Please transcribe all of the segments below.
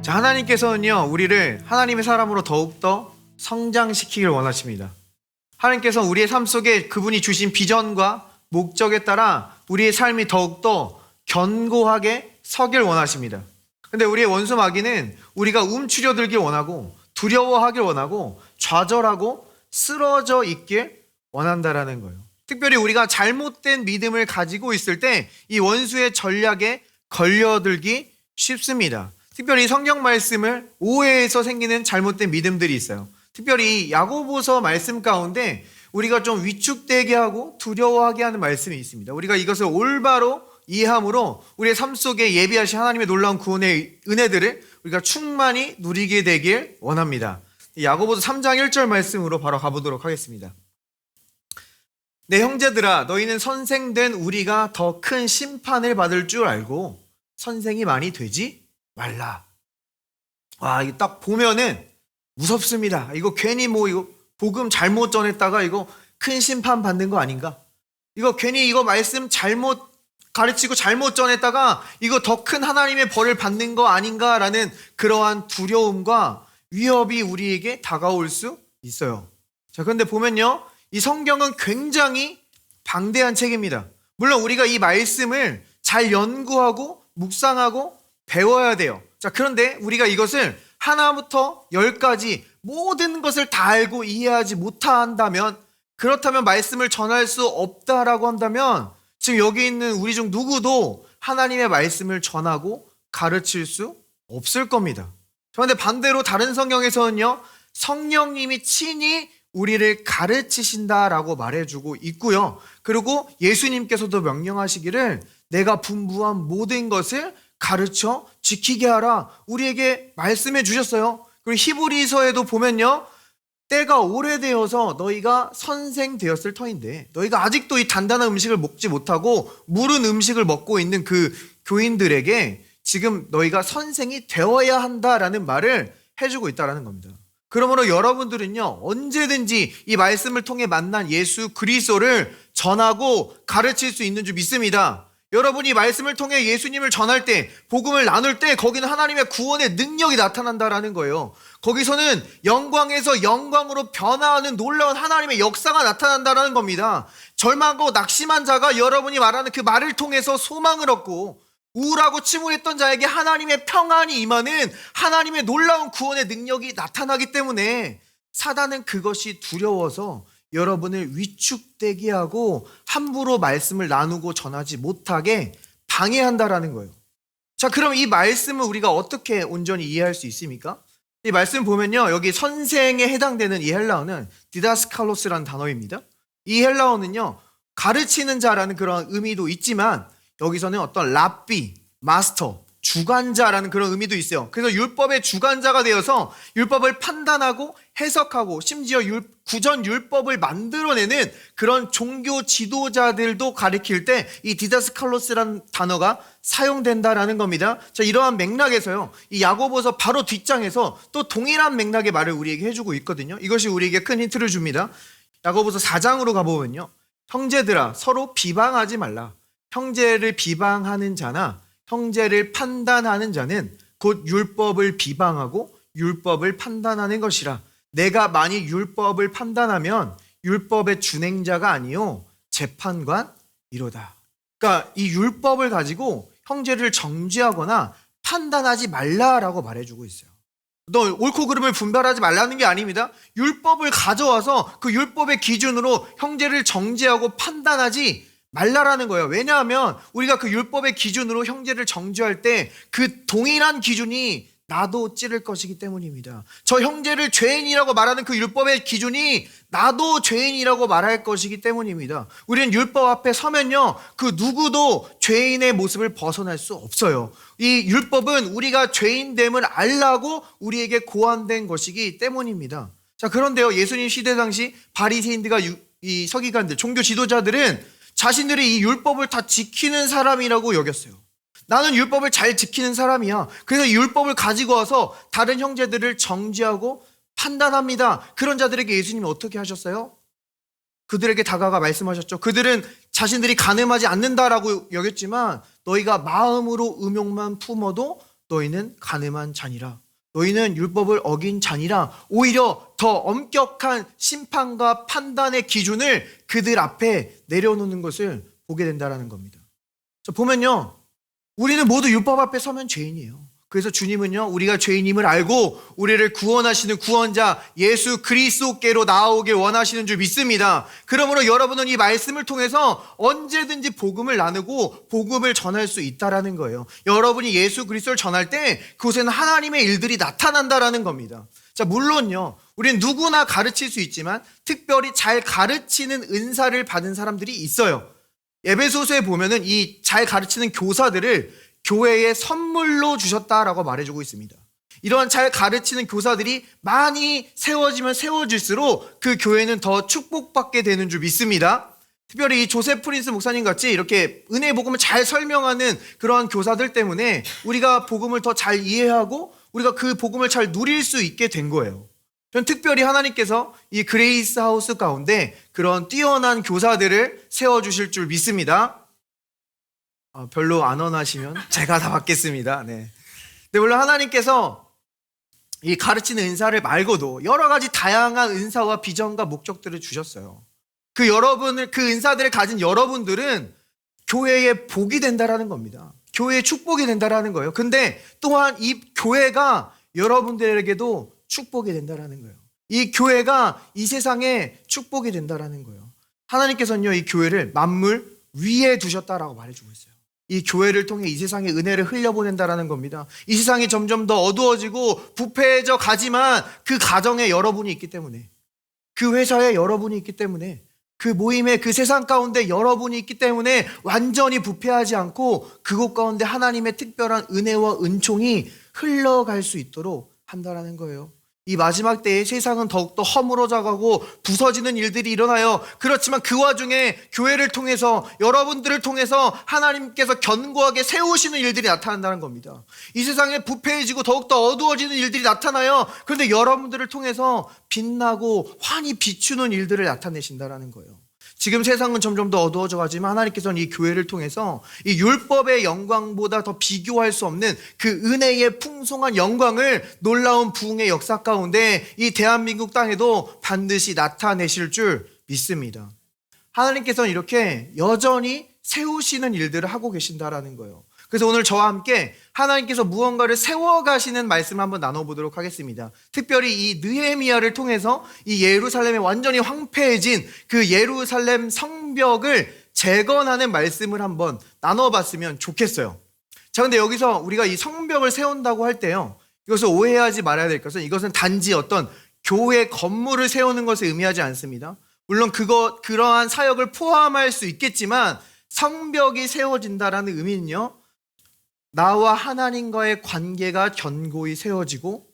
자, 하나님께서는요, 우리를 하나님의 사람으로 더욱더 성장시키길 원하십니다. 하나님께서 우리의 삶 속에 그분이 주신 비전과 목적에 따라 우리의 삶이 더욱더 견고하게 서길 원하십니다. 근데 우리의 원수 마귀는 우리가 움츠려들길 원하고 두려워하길 원하고 좌절하고 쓰러져 있길 원한다라는 거예요. 특별히 우리가 잘못된 믿음을 가지고 있을 때 이 원수의 전략에 걸려들기 쉽습니다. 특별히 성경 말씀을 오해해서 생기는 잘못된 믿음들이 있어요. 특별히 야고보서 말씀 가운데 우리가 좀 위축되게 하고 두려워하게 하는 말씀이 있습니다. 우리가 이것을 올바로 이해함으로 우리의 삶 속에 예비하신 하나님의 놀라운 구원의 은혜들을 우리가 충만히 누리게 되길 원합니다. 야고보서 3장 1절 말씀으로 바로 가보도록 하겠습니다. 내 형제들아, 너희는 선생된 우리가 더 큰 심판을 받을 줄 알고 선생이 많이 되지 말라. 와, 이거 딱 보면은 무섭습니다. 이거 괜히 이거 복음 잘못 전했다가 이거 큰 심판 받는 거 아닌가? 이거 괜히 이거 말씀 잘못 가르치고 잘못 전했다가 이거 더 큰 하나님의 벌을 받는 거 아닌가라는 그러한 두려움과 위협이 우리에게 다가올 수 있어요. 자, 그런데 보면요, 이 성경은 굉장히 방대한 책입니다. 물론 우리가 이 말씀을 잘 연구하고 묵상하고 배워야 돼요. 자, 그런데 우리가 이것을 하나부터 열까지 모든 것을 다 알고 이해하지 못한다면, 그렇다면 말씀을 전할 수 없다라고 한다면 지금 여기 있는 우리 중 누구도 하나님의 말씀을 전하고 가르칠 수 없을 겁니다. 그런데 반대로 다른 성경에서는요, 성령님이 친히 우리를 가르치신다라고 말해주고 있고요. 그리고 예수님께서도 명령하시기를 내가 분부한 모든 것을 가르쳐 지키게 하라, 우리에게 말씀해 주셨어요. 그리고 히브리서에도 보면요, 때가 오래되어서 너희가 선생 되었을 터인데 너희가 아직도 이 단단한 음식을 먹지 못하고 무른 음식을 먹고 있는 그 교인들에게 지금 너희가 선생이 되어야 한다라는 말을 해주고 있다는 겁니다. 그러므로 여러분들은요, 언제든지 이 말씀을 통해 만난 예수 그리스도를 전하고 가르칠 수 있는 줄 믿습니다. 여러분이 말씀을 통해 예수님을 전할 때, 복음을 나눌 때 거기는 하나님의 구원의 능력이 나타난다라는 거예요. 거기서는 영광에서 영광으로 변화하는 놀라운 하나님의 역사가 나타난다라는 겁니다. 절망하고 낙심한 자가 여러분이 말하는 그 말을 통해서 소망을 얻고, 우울하고 침울했던 자에게 하나님의 평안이 임하는 하나님의 놀라운 구원의 능력이 나타나기 때문에 사단은 그것이 두려워서 여러분을 위축되게 하고 함부로 말씀을 나누고 전하지 못하게 방해한다라는 거예요. 자, 그럼 이 말씀을 우리가 어떻게 온전히 이해할 수 있습니까? 이 말씀 보면요, 여기 선생에 해당되는 이 헬라어는 디다스칼로스라는 단어입니다. 이 헬라어는요, 가르치는 자라는 그런 의미도 있지만 여기서는 어떤 랍비, 마스터, 주관자라는 그런 의미도 있어요. 그래서 율법의 주관자가 되어서 율법을 판단하고 해석하고 심지어 구전 율법을 만들어내는 그런 종교 지도자들도 가리킬 때 이 디다스칼로스라는 단어가 사용된다라는 겁니다. 자, 이러한 맥락에서요, 이 야고보서 바로 뒷장에서 또 동일한 맥락의 말을 우리에게 해주고 있거든요. 이것이 우리에게 큰 힌트를 줍니다. 야고보서 4장으로 가보면요, 형제들아, 서로 비방하지 말라. 형제를 비방하는 자나 형제를 판단하는 자는 곧 율법을 비방하고 율법을 판단하는 것이라. 내가 만일 율법을 판단하면 율법의 준행자가 아니요 재판관이로다. 그러니까 이 율법을 가지고 형제를 정죄하거나 판단하지 말라라고 말해주고 있어요. 너 옳고 그름을 분별하지 말라는 게 아닙니다. 율법을 가져와서 그 율법의 기준으로 형제를 정죄하고 판단하지 말라라는 거예요. 왜냐하면 우리가 그 율법의 기준으로 형제를 정죄할 때 그 동일한 기준이 나도 찌를 것이기 때문입니다. 저 형제를 죄인이라고 말하는 그 율법의 기준이 나도 죄인이라고 말할 것이기 때문입니다. 우리는 율법 앞에 서면요, 그 누구도 죄인의 모습을 벗어날 수 없어요. 이 율법은 우리가 죄인됨을 알라고 우리에게 고안된 것이기 때문입니다. 자, 그런데요, 예수님 시대 당시 바리새인들과 이 서기관들, 종교 지도자들은 자신들이 이 율법을 다 지키는 사람이라고 여겼어요. 나는 율법을 잘 지키는 사람이야. 그래서 이 율법을 가지고 와서 다른 형제들을 정죄하고 판단합니다. 그런 자들에게 예수님이 어떻게 하셨어요? 그들에게 다가가 말씀하셨죠. 그들은 자신들이 가늠하지 않는다라고 여겼지만 너희가 마음으로 음욕만 품어도 너희는 가늠한 자니라. 너희는 율법을 어긴 자니라. 오히려 더 엄격한 심판과 판단의 기준을 그들 앞에 내려놓는 것을 보게 된다는 겁니다. 자, 보면요, 우리는 모두 율법 앞에 서면 죄인이에요. 그래서 주님은요, 우리가 죄인임을 알고 우리를 구원하시는 구원자 예수 그리스도께로 나아오길 원하시는 줄 믿습니다. 그러므로 여러분은 이 말씀을 통해서 언제든지 복음을 나누고 복음을 전할 수 있다라는 거예요. 여러분이 예수 그리스도를 전할 때 그곳에는 하나님의 일들이 나타난다라는 겁니다. 자, 물론요, 우리는 누구나 가르칠 수 있지만 특별히 잘 가르치는 은사를 받은 사람들이 있어요. 에베소서에 보면은 이 잘 가르치는 교사들을 교회에 선물로 주셨다라고 말해주고 있습니다. 이러한 잘 가르치는 교사들이 많이 세워지면 세워질수록 그 교회는 더 축복받게 되는 줄 믿습니다. 특별히 이 조셉 프린스 목사님 같이 이렇게 은혜의 복음을 잘 설명하는 그러한 교사들 때문에 우리가 복음을 더 잘 이해하고 우리가 그 복음을 잘 누릴 수 있게 된 거예요. 전 특별히 하나님께서 이 그레이스 하우스 가운데 그런 뛰어난 교사들을 세워주실 줄 믿습니다. 별로 안 원하시면 제가 다 받겠습니다. 네. 근데 물론 하나님께서 이 가르치는 은사를 말고도 여러 가지 다양한 은사와 비전과 목적들을 주셨어요. 그 은사들을 가진 여러분들은 교회의 복이 된다라는 겁니다. 교회의 축복이 된다라는 거예요. 근데 또한 이 교회가 여러분들에게도 축복이 된다라는 거예요. 이 교회가 이 세상에 축복이 된다라는 거예요. 하나님께서는요, 이 교회를 만물 위에 두셨다라고 말해주고 있어요. 이 교회를 통해 이 세상에 은혜를 흘려보낸다라는 겁니다. 이 세상이 점점 더 어두워지고 부패해져 가지만 그 가정에 여러분이 있기 때문에, 그 회사에 여러분이 있기 때문에, 그 모임에 그 세상 가운데 여러분이 있기 때문에 완전히 부패하지 않고 그곳 가운데 하나님의 특별한 은혜와 은총이 흘러갈 수 있도록 한다라는 거예요. 이 마지막 때에 세상은 더욱더 허물어져 가고 부서지는 일들이 일어나요. 그렇지만 그 와중에 교회를 통해서, 여러분들을 통해서 하나님께서 견고하게 세우시는 일들이 나타난다는 겁니다. 이 세상에 부패해지고 더욱더 어두워지는 일들이 나타나요. 그런데 여러분들을 통해서 빛나고 환히 비추는 일들을 나타내신다는 거예요. 지금 세상은 점점 더 어두워져 가지만 하나님께서는 이 교회를 통해서 이 율법의 영광보다 더 비교할 수 없는 그 은혜의 풍성한 영광을 놀라운 부흥의 역사 가운데 이 대한민국 땅에도 반드시 나타내실 줄 믿습니다. 하나님께서는 이렇게 여전히 세우시는 일들을 하고 계신다라는 거예요. 그래서 오늘 저와 함께 하나님께서 무언가를 세워가시는 말씀을 한번 나눠보도록 하겠습니다. 특별히 이 느헤미야를 통해서 이 예루살렘에 완전히 황폐해진 그 예루살렘 성벽을 재건하는 말씀을 한번 나눠봤으면 좋겠어요. 자, 근데 여기서 우리가 이 성벽을 세운다고 할 때요, 이것을 오해하지 말아야 될 것은 이것은 단지 어떤 교회 건물을 세우는 것을 의미하지 않습니다. 물론 그러한 사역을 포함할 수 있겠지만 성벽이 세워진다라는 의미는요, 나와 하나님과의 관계가 견고히 세워지고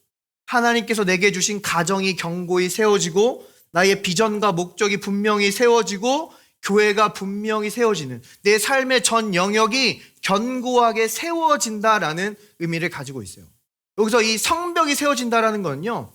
하나님께서 내게 주신 가정이 견고히 세워지고 나의 비전과 목적이 분명히 세워지고 교회가 분명히 세워지는 내 삶의 전 영역이 견고하게 세워진다라는 의미를 가지고 있어요. 여기서 이 성벽이 세워진다라는 건요,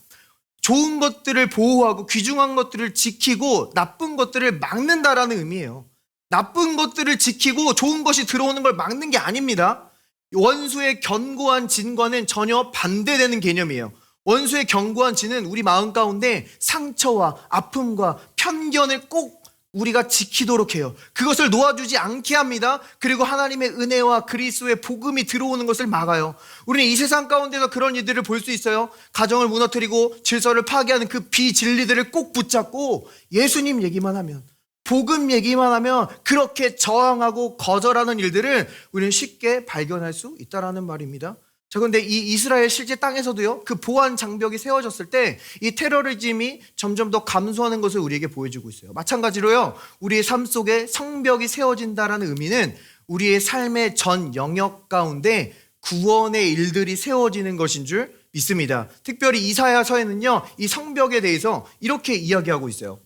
좋은 것들을 보호하고 귀중한 것들을 지키고 나쁜 것들을 막는다라는 의미예요. 나쁜 것들을 지키고 좋은 것이 들어오는 걸 막는 게 아닙니다. 원수의 견고한 진과는 전혀 반대되는 개념이에요. 원수의 견고한 진은 우리 마음 가운데 상처와 아픔과 편견을 꼭 우리가 지키도록 해요. 그것을 놓아주지 않게 합니다. 그리고 하나님의 은혜와 그리스도의 복음이 들어오는 것을 막아요. 우리는 이 세상 가운데서 그런 일들을 볼 수 있어요. 가정을 무너뜨리고 질서를 파괴하는 그 비진리들을 꼭 붙잡고 예수님 얘기만 하면, 복음 얘기만 하면 그렇게 저항하고 거절하는 일들을 우리는 쉽게 발견할 수 있다라는 말입니다. 자, 그런데 이 이스라엘 실제 땅에서도요, 그 보안 장벽이 세워졌을 때 이 테러리즘이 점점 더 감소하는 것을 우리에게 보여주고 있어요. 마찬가지로요, 우리의 삶 속에 성벽이 세워진다라는 의미는 우리의 삶의 전 영역 가운데 구원의 일들이 세워지는 것인 줄 믿습니다. 특별히 이사야서에는요, 이 성벽에 대해서 이렇게 이야기하고 있어요.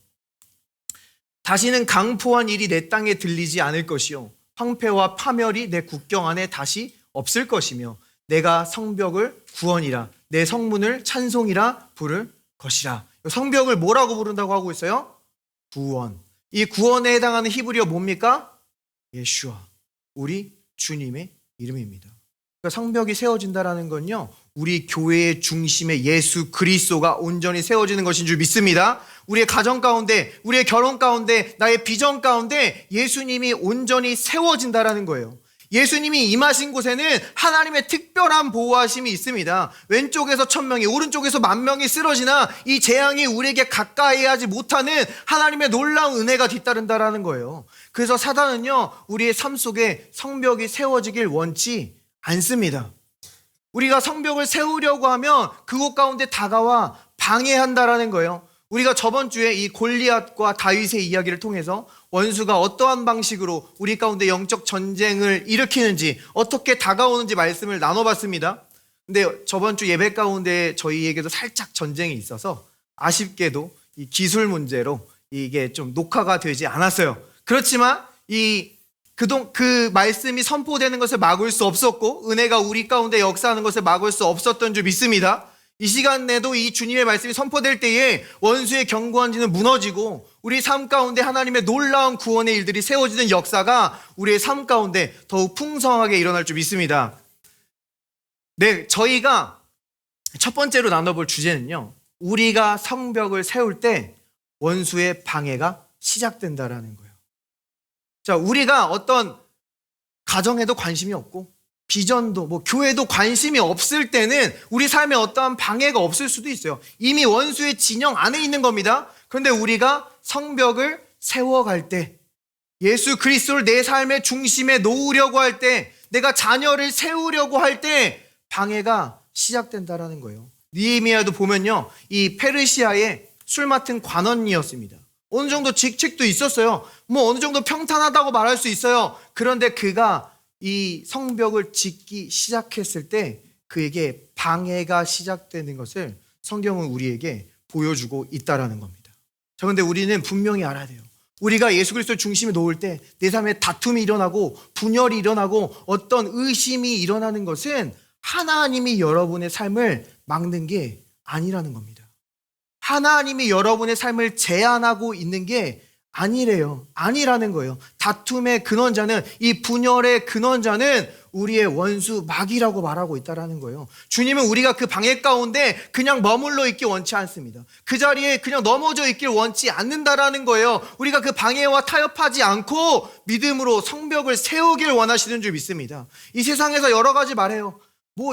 다시는 강포한 일이 내 땅에 들리지 않을 것이요 황폐와 파멸이 내 국경 안에 다시 없을 것이며 내가 성벽을 구원이라 내 성문을 찬송이라 부를 것이라. 성벽을 뭐라고 부른다고 하고 있어요? 구원. 이 구원에 해당하는 히브리어 뭡니까? 예슈아, 우리 주님의 이름입니다. 그러니까 성벽이 세워진다는 건요, 우리 교회의 중심에 예수 그리스도가 온전히 세워지는 것인 줄 믿습니다. 우리의 가정 가운데, 우리의 결혼 가운데, 나의 비전 가운데 예수님이 온전히 세워진다는 거예요. 예수님이 임하신 곳에는 하나님의 특별한 보호하심이 있습니다. 왼쪽에서 1000명이, 오른쪽에서 10,000명이 쓰러지나 이 재앙이 우리에게 가까이 하지 못하는 하나님의 놀라운 은혜가 뒤따른다는 거예요. 그래서 사단은요, 우리의 삶 속에 성벽이 세워지길 원치 않습니다. 우리가 성벽을 세우려고 하면 그곳 가운데 다가와 방해한다라는 거예요. 우리가 저번 주에 이 골리앗과 다윗의 이야기를 통해서 원수가 어떠한 방식으로 우리 가운데 영적 전쟁을 일으키는지, 어떻게 다가오는지 말씀을 나눠봤습니다. 근데 저번 주 예배 가운데 저희에게도 살짝 전쟁이 있어서 아쉽게도 이 기술 문제로 이게 좀 녹화가 되지 않았어요. 그렇지만 그 말씀이 선포되는 것을 막을 수 없었고 은혜가 우리 가운데 역사하는 것을 막을 수 없었던 줄 믿습니다. 이 시간에도 이 주님의 말씀이 선포될 때에 원수의 견고한 지는 무너지고 우리 삶 가운데 하나님의 놀라운 구원의 일들이 세워지는 역사가 우리의 삶 가운데 더욱 풍성하게 일어날 줄 믿습니다. 네, 저희가 첫 번째로 나눠볼 주제는요, 우리가 성벽을 세울 때 원수의 방해가 시작된다라는 거예요. 자, 우리가 어떤 가정에도 관심이 없고 비전도 교회도 관심이 없을 때는 우리 삶에 어떠한 방해가 없을 수도 있어요. 이미 원수의 진영 안에 있는 겁니다. 그런데 우리가 성벽을 세워갈 때, 예수 그리스도를 내 삶의 중심에 놓으려고 할 때, 내가 자녀를 세우려고 할 때 방해가 시작된다라는 거예요. 느헤미야도 보면요, 이 페르시아의 술 맡은 관원이었습니다. 어느 정도 직책도 있었어요. 어느 정도 평탄하다고 말할 수 있어요. 그런데 그가 이 성벽을 짓기 시작했을 때 그에게 방해가 시작되는 것을 성경은 우리에게 보여주고 있다라는 겁니다. 자, 그런데 우리는 분명히 알아야 돼요. 우리가 예수 그리스도를 중심에 놓을 때 내 삶에 다툼이 일어나고 분열이 일어나고 어떤 의심이 일어나는 것은 하나님이 여러분의 삶을 막는 게 아니라는 겁니다. 하나님이 여러분의 삶을 제한하고 있는 게 아니라는 거예요. 다툼의 근원자는, 이 분열의 근원자는 우리의 원수 마귀라고 말하고 있다라는 거예요. 주님은 우리가 그 방해 가운데 그냥 머물러 있기 원치 않습니다. 그 자리에 그냥 넘어져 있길 원치 않는다라는 거예요. 우리가 그 방해와 타협하지 않고 믿음으로 성벽을 세우길 원하시는 줄 믿습니다. 이 세상에서 여러 가지 말해요.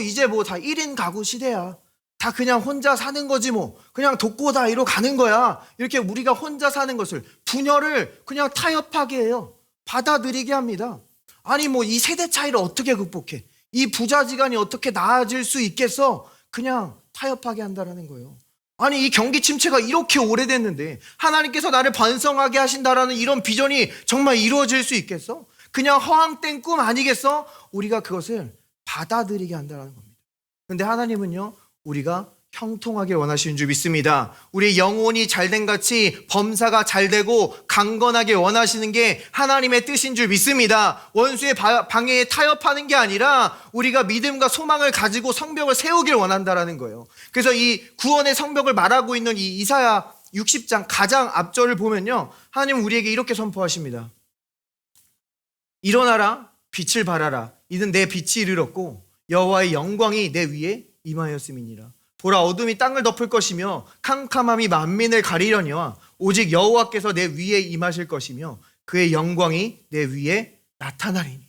이제 다 1인 가구 시대야. 다 그냥 혼자 사는 거지 그냥 독고다이로 가는 거야. 이렇게 우리가 혼자 사는 것을, 분열을 그냥 타협하게 해요. 받아들이게 합니다. 아니 이 세대 차이를 어떻게 극복해? 이 부자지간이 어떻게 나아질 수 있겠어? 그냥 타협하게 한다라는 거예요. 아니 이 경기 침체가 이렇게 오래됐는데 하나님께서 나를 반성하게 하신다라는 이런 비전이 정말 이루어질 수 있겠어? 그냥 허황된 꿈 아니겠어? 우리가 그것을 받아들이게 한다는 겁니다. 그런데 하나님은요, 우리가 형통하게 원하시는 줄 믿습니다. 우리 영혼이 잘된 같이 범사가 잘되고 강건하게 원하시는 게 하나님의 뜻인 줄 믿습니다. 원수의 방해에 타협하는 게 아니라 우리가 믿음과 소망을 가지고 성벽을 세우길 원한다라는 거예요. 그래서 이 구원의 성벽을 말하고 있는 이 이사야 60장 가장 앞절을 보면요, 하나님은 우리에게 이렇게 선포하십니다. 일어나라, 빛을 발하라. 이는 내 빛이 이르렀고 여호와의 영광이 내 위에 임하였음이니라. 보라, 어둠이 땅을 덮을 것이며 캄캄함이 만민을 가리려니와 오직 여호와께서 내 위에 임하실 것이며 그의 영광이 내 위에 나타나리니.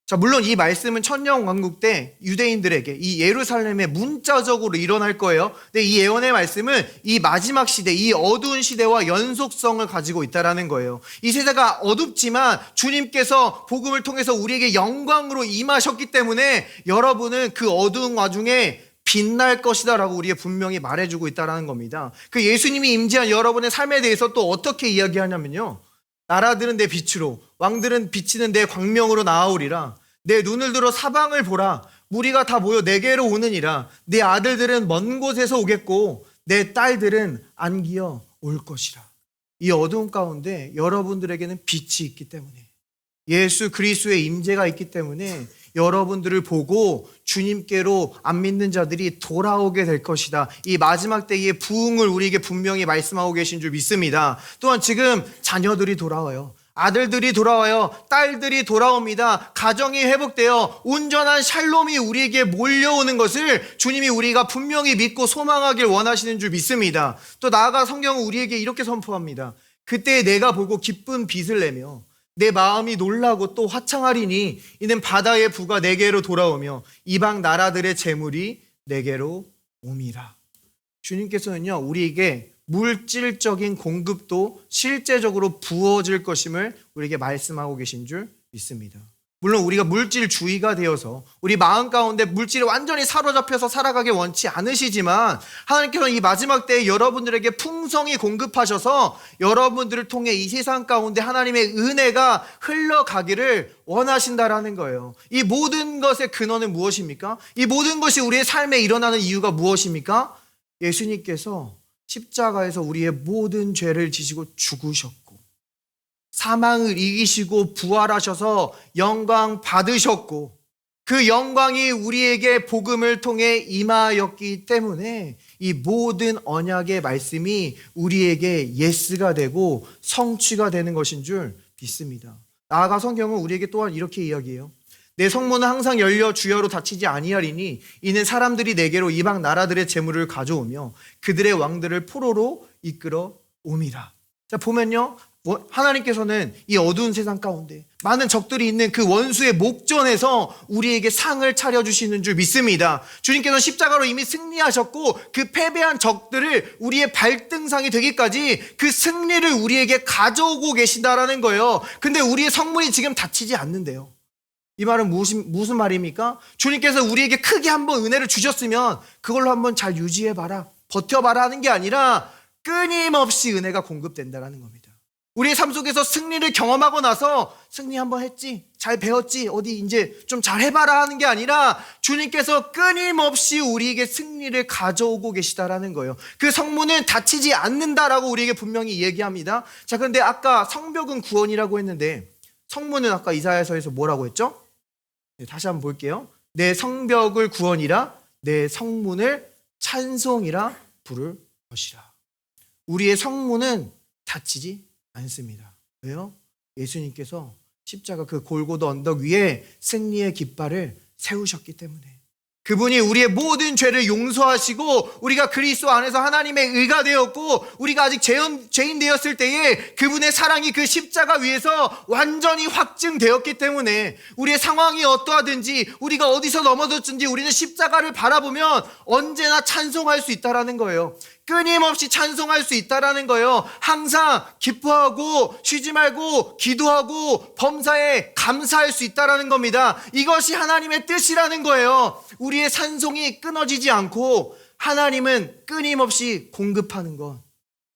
자, 물론 이 말씀은 천년왕국 때 유대인들에게 이 예루살렘에 문자적으로 일어날 거예요. 근데 이 예언의 말씀은 이 마지막 시대, 이 어두운 시대와 연속성을 가지고 있다라는 거예요. 이 세대가 어둡지만 주님께서 복음을 통해서 우리에게 영광으로 임하셨기 때문에 여러분은 그 어두운 와중에 빛날 것이다 라고 우리에게 분명히 말해주고 있다는 겁니다. 그 예수님이 임재한 여러분의 삶에 대해서 또 어떻게 이야기하냐면요, 나라들은 내 빛으로, 왕들은 비치는 내 광명으로 나아오리라. 내 눈을 들어 사방을 보라. 무리가 다 모여 내게로 오느니라. 내 아들들은 먼 곳에서 오겠고 내 딸들은 안기어 올 것이라. 이 어두운 가운데 여러분들에게는 빛이 있기 때문에, 예수 그리스도의 임재가 있기 때문에 여러분들을 보고 주님께로 안 믿는 자들이 돌아오게 될 것이다. 이 마지막 때의 부흥을 우리에게 분명히 말씀하고 계신 줄 믿습니다. 또한 지금 자녀들이 돌아와요. 아들들이 돌아와요. 딸들이 돌아옵니다. 가정이 회복되어 온전한 샬롬이 우리에게 몰려오는 것을 주님이 우리가 분명히 믿고 소망하길 원하시는 줄 믿습니다. 또 나아가 성경은 우리에게 이렇게 선포합니다. 그때 내가 보고 기쁜 빛을 내며 내 마음이 놀라고 또 화창하리니 이는 바다의 부가 내게로 돌아오며 이방 나라들의 재물이 내게로 옴이라. 주님께서는요, 우리에게 물질적인 공급도 실제적으로 부어질 것임을 우리에게 말씀하고 계신 줄 믿습니다. 물론 우리가 물질주의가 되어서 우리 마음 가운데 물질에 완전히 사로잡혀서 살아가기 원치 않으시지만, 하나님께서는 이 마지막 때에 여러분들에게 풍성히 공급하셔서 여러분들을 통해 이 세상 가운데 하나님의 은혜가 흘러가기를 원하신다라는 거예요. 이 모든 것의 근원은 무엇입니까? 이 모든 것이 우리의 삶에 일어나는 이유가 무엇입니까? 예수님께서 십자가에서 우리의 모든 죄를 지시고 죽으셨고 사망을 이기시고 부활하셔서 영광 받으셨고 그 영광이 우리에게 복음을 통해 임하였기 때문에 이 모든 언약의 말씀이 우리에게 예스가 되고 성취가 되는 것인 줄 믿습니다. 나아가 성경은 우리에게 또한 이렇게 이야기해요. 내 성문은 항상 열려 주여로 닫히지 아니하리니 이는 사람들이 내게로 이방 나라들의 재물을 가져오며 그들의 왕들을 포로로 이끌어 옴이라. 자, 보면요, 하나님께서는 이 어두운 세상 가운데 많은 적들이 있는 그 원수의 목전에서 우리에게 상을 차려주시는 줄 믿습니다. 주님께서는 십자가로 이미 승리하셨고 그 패배한 적들을 우리의 발등상이 되기까지 그 승리를 우리에게 가져오고 계신다라는 거예요. 근데 우리의 성문이 지금 닫히지 않는데요. 이 말은 무슨 말입니까? 주님께서 우리에게 크게 한번 은혜를 주셨으면 그걸로 한번 잘 유지해봐라, 버텨봐라 하는 게 아니라 끊임없이 은혜가 공급된다라는 겁니다. 우리의 삶 속에서 승리를 경험하고 나서 승리 한번 했지, 잘 배웠지, 어디 이제 좀 잘 해봐라 하는 게 아니라 주님께서 끊임없이 우리에게 승리를 가져오고 계시다라는 거예요. 그 성문은 닫히지 않는다라고 우리에게 분명히 얘기합니다. 자, 그런데 아까 성벽은 구원이라고 했는데 성문은 아까 이사야서에서 뭐라고 했죠? 네, 다시 한번 볼게요. 내 성벽을 구원이라 내 성문을 찬송이라 부를 것이라. 우리의 성문은 닫히지 않습니다. 왜요? 예수님께서 십자가 그 골고다 언덕 위에 승리의 깃발을 세우셨기 때문에, 그분이 우리의 모든 죄를 용서하시고 우리가 그리스도 안에서 하나님의 의가 되었고 우리가 아직 죄인 되었을 때에 그분의 사랑이 그 십자가 위에서 완전히 확증되었기 때문에 우리의 상황이 어떠하든지 우리가 어디서 넘어졌든지 우리는 십자가를 바라보면 언제나 찬송할 수 있다라는 거예요. 끊임없이 찬송할 수 있다라는 거예요. 항상 기뻐하고 쉬지 말고 기도하고 범사에 감사할 수 있다라는 겁니다. 이것이 하나님의 뜻이라는 거예요. 우리의 찬송이 끊어지지 않고 하나님은 끊임없이 공급하는 것,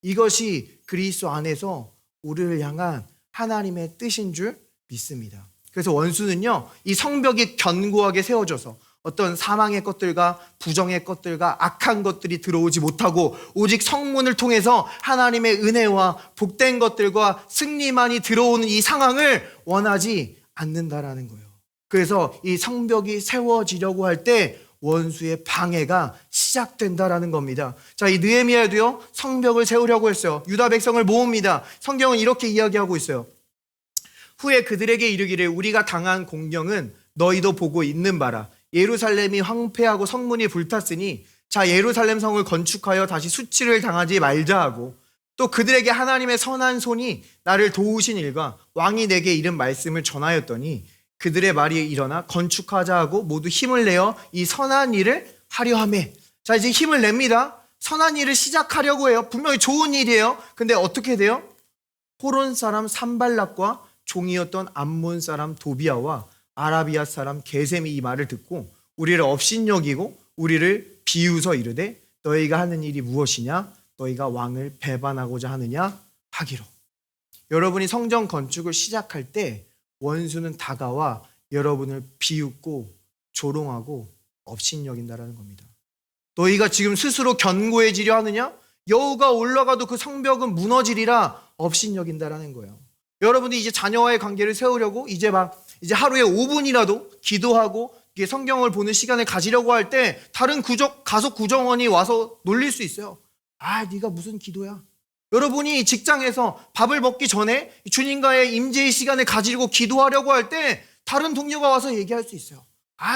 이것이 그리스도 안에서 우리를 향한 하나님의 뜻인 줄 믿습니다. 그래서 원수는요, 이 성벽이 견고하게 세워져서 어떤 사망의 것들과 부정의 것들과 악한 것들이 들어오지 못하고 오직 성문을 통해서 하나님의 은혜와 복된 것들과 승리만이 들어오는 이 상황을 원하지 않는다라는 거예요. 그래서 이 성벽이 세워지려고 할 때 원수의 방해가 시작된다라는 겁니다. 자, 이 느헤미야도요, 성벽을 세우려고 했어요. 유다 백성을 모읍니다. 성경은 이렇게 이야기하고 있어요. 후에 그들에게 이르기를 우리가 당한 공경은 너희도 보고 있는 바라. 예루살렘이 황폐하고 성문이 불탔으니 자, 예루살렘 성을 건축하여 다시 수치를 당하지 말자 하고, 또 그들에게 하나님의 선한 손이 나를 도우신 일과 왕이 내게 이른 말씀을 전하였더니 그들의 말이 일어나 건축하자 하고 모두 힘을 내어 이 선한 일을 하려 하매. 자, 이제 힘을 냅니다. 선한 일을 시작하려고 해요. 분명히 좋은 일이에요. 근데 어떻게 돼요? 호론 사람 산발락과 종이었던 암몬 사람 도비아와 아라비아 사람 게셈이 이 말을 듣고 우리를 업신여기고 우리를 비웃어 이르되 너희가 하는 일이 무엇이냐? 너희가 왕을 배반하고자 하느냐? 하기로. 여러분이 성전 건축을 시작할 때 원수는 다가와 여러분을 비웃고 조롱하고 업신여긴다라는 겁니다. 너희가 지금 스스로 견고해지려 하느냐? 여호가 올라가도 그 성벽은 무너지리라. 업신여긴다라는 거예요. 여러분이 이제 자녀와의 관계를 세우려고 이제 하루에 5분이라도 기도하고 성경을 보는 시간을 가지려고 할 때 다른 가족 구성원이 와서 놀릴 수 있어요. 네가 무슨 기도야? 여러분이 직장에서 밥을 먹기 전에 주님과의 임재의 시간을 가지고 기도하려고 할 때 다른 동료가 와서 얘기할 수 있어요.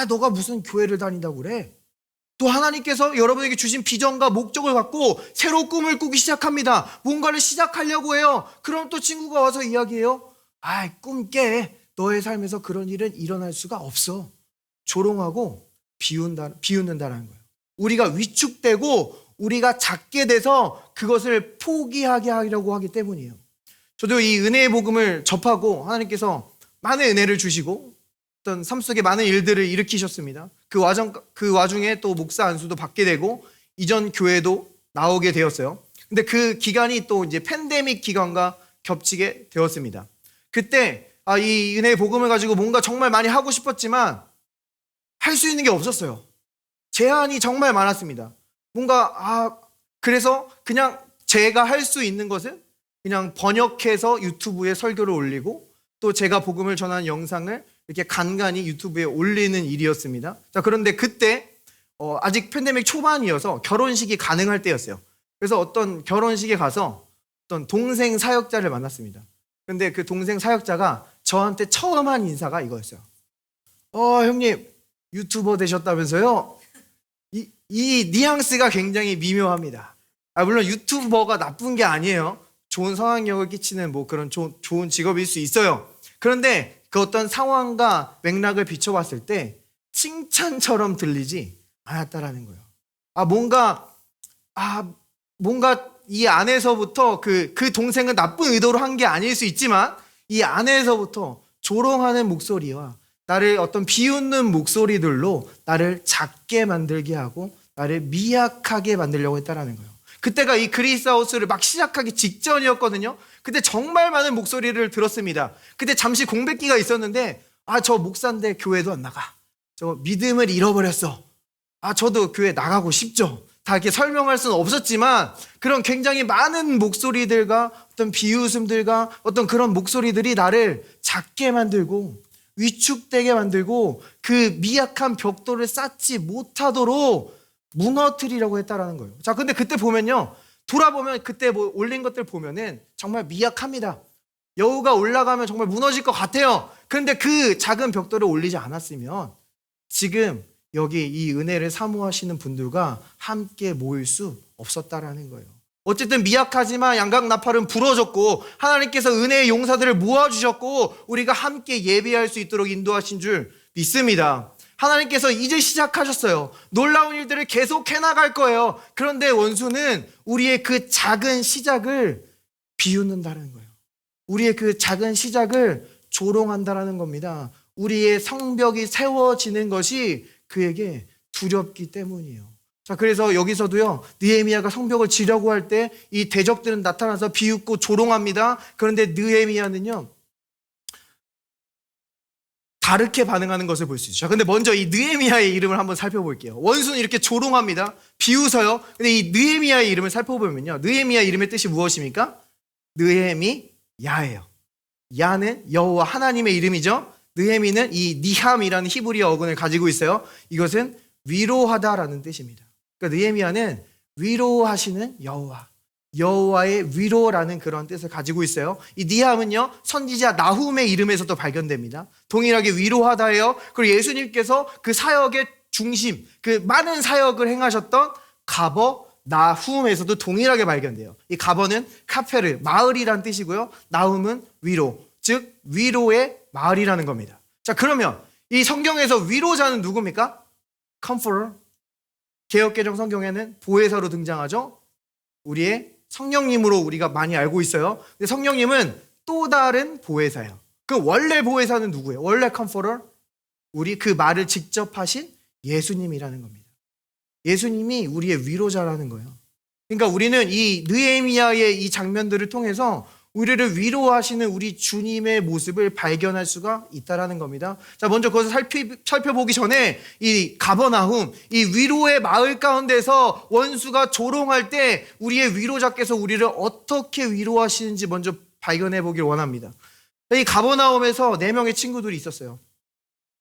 너가 무슨 교회를 다닌다고 그래? 또 하나님께서 여러분에게 주신 비전과 목적을 갖고 새로 꿈을 꾸기 시작합니다. 뭔가를 시작하려고 해요. 그럼 또 친구가 와서 이야기해요. 꿈 깨. 너의 삶에서 그런 일은 일어날 수가 없어. 조롱하고 비웃는다는 거예요. 우리가 위축되고 우리가 작게 돼서 그것을 포기하게 하려고 하기 때문이에요. 저도 이 은혜의 복음을 접하고 하나님께서 많은 은혜를 주시고 어떤 삶 속에 많은 일들을 일으키셨습니다. 그 와중에 또 목사 안수도 받게 되고 이전 교회도 나오게 되었어요. 근데 그 기간이 또 이제 팬데믹 기간과 겹치게 되었습니다. 그때 이 은혜의 복음을 가지고 뭔가 정말 많이 하고 싶었지만 할 수 있는 게 없었어요. 제한이 정말 많았습니다. 그래서 그냥 제가 할 수 있는 것은 그냥 번역해서 유튜브에 설교를 올리고 또 제가 복음을 전하는 영상을 이렇게 간간히 유튜브에 올리는 일이었습니다. 자, 그런데 그때 아직 팬데믹 초반이어서 결혼식이 가능할 때였어요. 그래서 어떤 결혼식에 가서 어떤 동생 사역자를 만났습니다. 근데 그 동생 사역자가 저한테 처음 한 인사가 이거였어요. 형님 유튜버 되셨다면서요? 이 뉘앙스가 굉장히 미묘합니다. 물론 유튜버가 나쁜 게 아니에요. 좋은 성향력을 끼치는 그런 좋은 직업일 수 있어요. 그런데 그 어떤 상황과 맥락을 비춰봤을 때 칭찬처럼 들리지 않았다라는 거예요. 뭔가 이 안에서부터 그 동생은 나쁜 의도로 한 게 아닐 수 있지만 이 안에서부터 조롱하는 목소리와 나를 어떤 비웃는 목소리들로 나를 작게 만들게 하고 나를 미약하게 만들려고 했다라는 거예요. 그때가 이 그리스하우스를 막 시작하기 직전이었거든요. 그때 정말 많은 목소리를 들었습니다. 그때 잠시 공백기가 있었는데 저 목사인데 교회도 안 나가. 저 믿음을 잃어버렸어. 저도 교회 나가고 싶죠. 다 이렇게 설명할 수는 없었지만 그런 굉장히 많은 목소리들과 어떤 비웃음들과 어떤 그런 목소리들이 나를 작게 만들고 위축되게 만들고 그 미약한 벽돌을 쌓지 못하도록 무너뜨리려고 했다라는 거예요. 자, 근데 그때 보면요. 돌아보면 그때 올린 것들 보면은 정말 미약합니다. 여우가 올라가면 정말 무너질 것 같아요. 그런데 그 작은 벽돌을 올리지 않았으면 지금 여기 이 은혜를 사모하시는 분들과 함께 모일 수 없었다라는 거예요. 어쨌든 미약하지만 양강나팔은 부러졌고 하나님께서 은혜의 용사들을 모아주셨고 우리가 함께 예배할 수 있도록 인도하신 줄 믿습니다. 하나님께서 이제 시작하셨어요. 놀라운 일들을 계속 해나갈 거예요. 그런데 원수는 우리의 그 작은 시작을 비웃는다는 거예요. 우리의 그 작은 시작을 조롱한다는 겁니다. 우리의 성벽이 세워지는 것이 그에게 두렵기 때문이에요. 자, 그래서 여기서도요, 느헤미야가 성벽을 지려고 할 때 이 대적들은 나타나서 비웃고 조롱합니다. 그런데 느헤미야는요, 다르게 반응하는 것을 볼 수 있죠. 근데 먼저 이 느헤미야의 이름을 한번 살펴볼게요. 원수는 이렇게 조롱합니다. 비웃어요. 근데 이 느헤미야의 이름을 살펴보면요, 느헤미야 이름의 뜻이 무엇입니까? 느헤미야예요. 야는 여호와 하나님의 이름이죠. 느헤미는 이 니함이라는 히브리어 어근을 가지고 있어요. 이것은 위로하다라는 뜻입니다. 그러니까 느헤미야는 위로하시는 여호와, 여호와의 위로라는 그런 뜻을 가지고 있어요. 이 니함은요, 선지자 나훔의 이름에서도 발견됩니다. 동일하게 위로하다예요. 그리고 예수님께서 그 사역의 중심, 그 많은 사역을 행하셨던 가버 나훔에서도 동일하게 발견돼요. 이 가버는 카페르, 마을이란 뜻이고요. 나훔은 위로, 즉 위로의 마을이라는 겁니다. 자, 그러면 이 성경에서 위로자는 누굽니까? Comforter. 개역개정 성경에는 보혜사로 등장하죠. 우리의 성령님으로 우리가 많이 알고 있어요. 근데 성령님은 또 다른 보혜사예요. 그 원래 보혜사는 누구예요? 원래 Comforter? 우리 그 말을 직접 하신 예수님이라는 겁니다. 예수님이 우리의 위로자라는 거예요. 그러니까 우리는 이 느헤미야의 이 장면들을 통해서 우리를 위로하시는 우리 주님의 모습을 발견할 수가 있다라는 겁니다. 자, 먼저 그것을 살펴보기 전에 이 가버나움, 이 위로의 마을 가운데서 원수가 조롱할 때 우리의 위로자께서 우리를 어떻게 위로하시는지 먼저 발견해 보길 원합니다. 이 가버나움에서 4명의 친구들이 있었어요.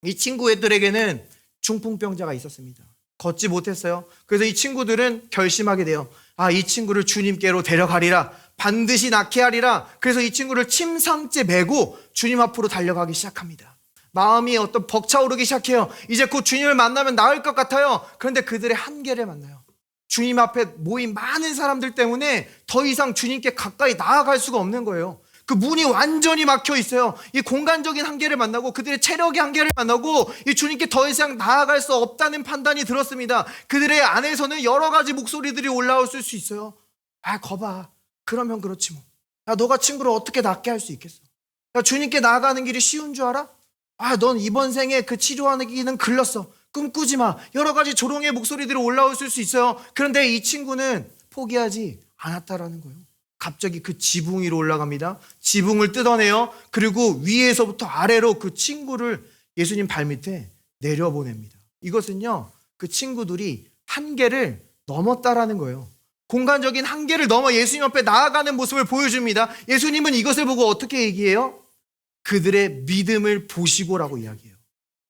이 친구들에게는 중풍병자가 있었습니다. 걷지 못했어요. 그래서 이 친구들은 결심하게 돼요. 이 친구를 주님께로 데려가리라. 반드시 낫게 하리라. 그래서 이 친구를 침상째 메고 주님 앞으로 달려가기 시작합니다. 마음이 어떤 벅차오르기 시작해요. 이제 곧 주님을 만나면 나을 것 같아요. 그런데 그들의 한계를 만나요. 주님 앞에 모인 많은 사람들 때문에 더 이상 주님께 가까이 나아갈 수가 없는 거예요. 그 문이 완전히 막혀 있어요. 이 공간적인 한계를 만나고 그들의 체력의 한계를 만나고 이 주님께 더 이상 나아갈 수 없다는 판단이 들었습니다. 그들의 안에서는 여러 가지 목소리들이 올라올 수 있어요. 거봐. 그러면 그렇지 뭐. 너가 친구를 어떻게 낫게 할 수 있겠어? 주님께 나아가는 길이 쉬운 줄 알아? 넌 이번 생에 그 치료하는 길은 글렀어. 꿈꾸지 마. 여러 가지 조롱의 목소리들이 올라올 수 있어요. 그런데 이 친구는 포기하지 않았다라는 거예요. 갑자기 그 지붕 위로 올라갑니다. 지붕을 뜯어내요. 그리고 위에서부터 아래로 그 친구를 예수님 발밑에 내려보냅니다. 이것은요, 그 친구들이 한계를 넘었다라는 거예요. 공간적인 한계를 넘어 예수님 앞에 나아가는 모습을 보여줍니다. 예수님은 이것을 보고 어떻게 얘기해요? 그들의 믿음을 보시고라고 이야기해요.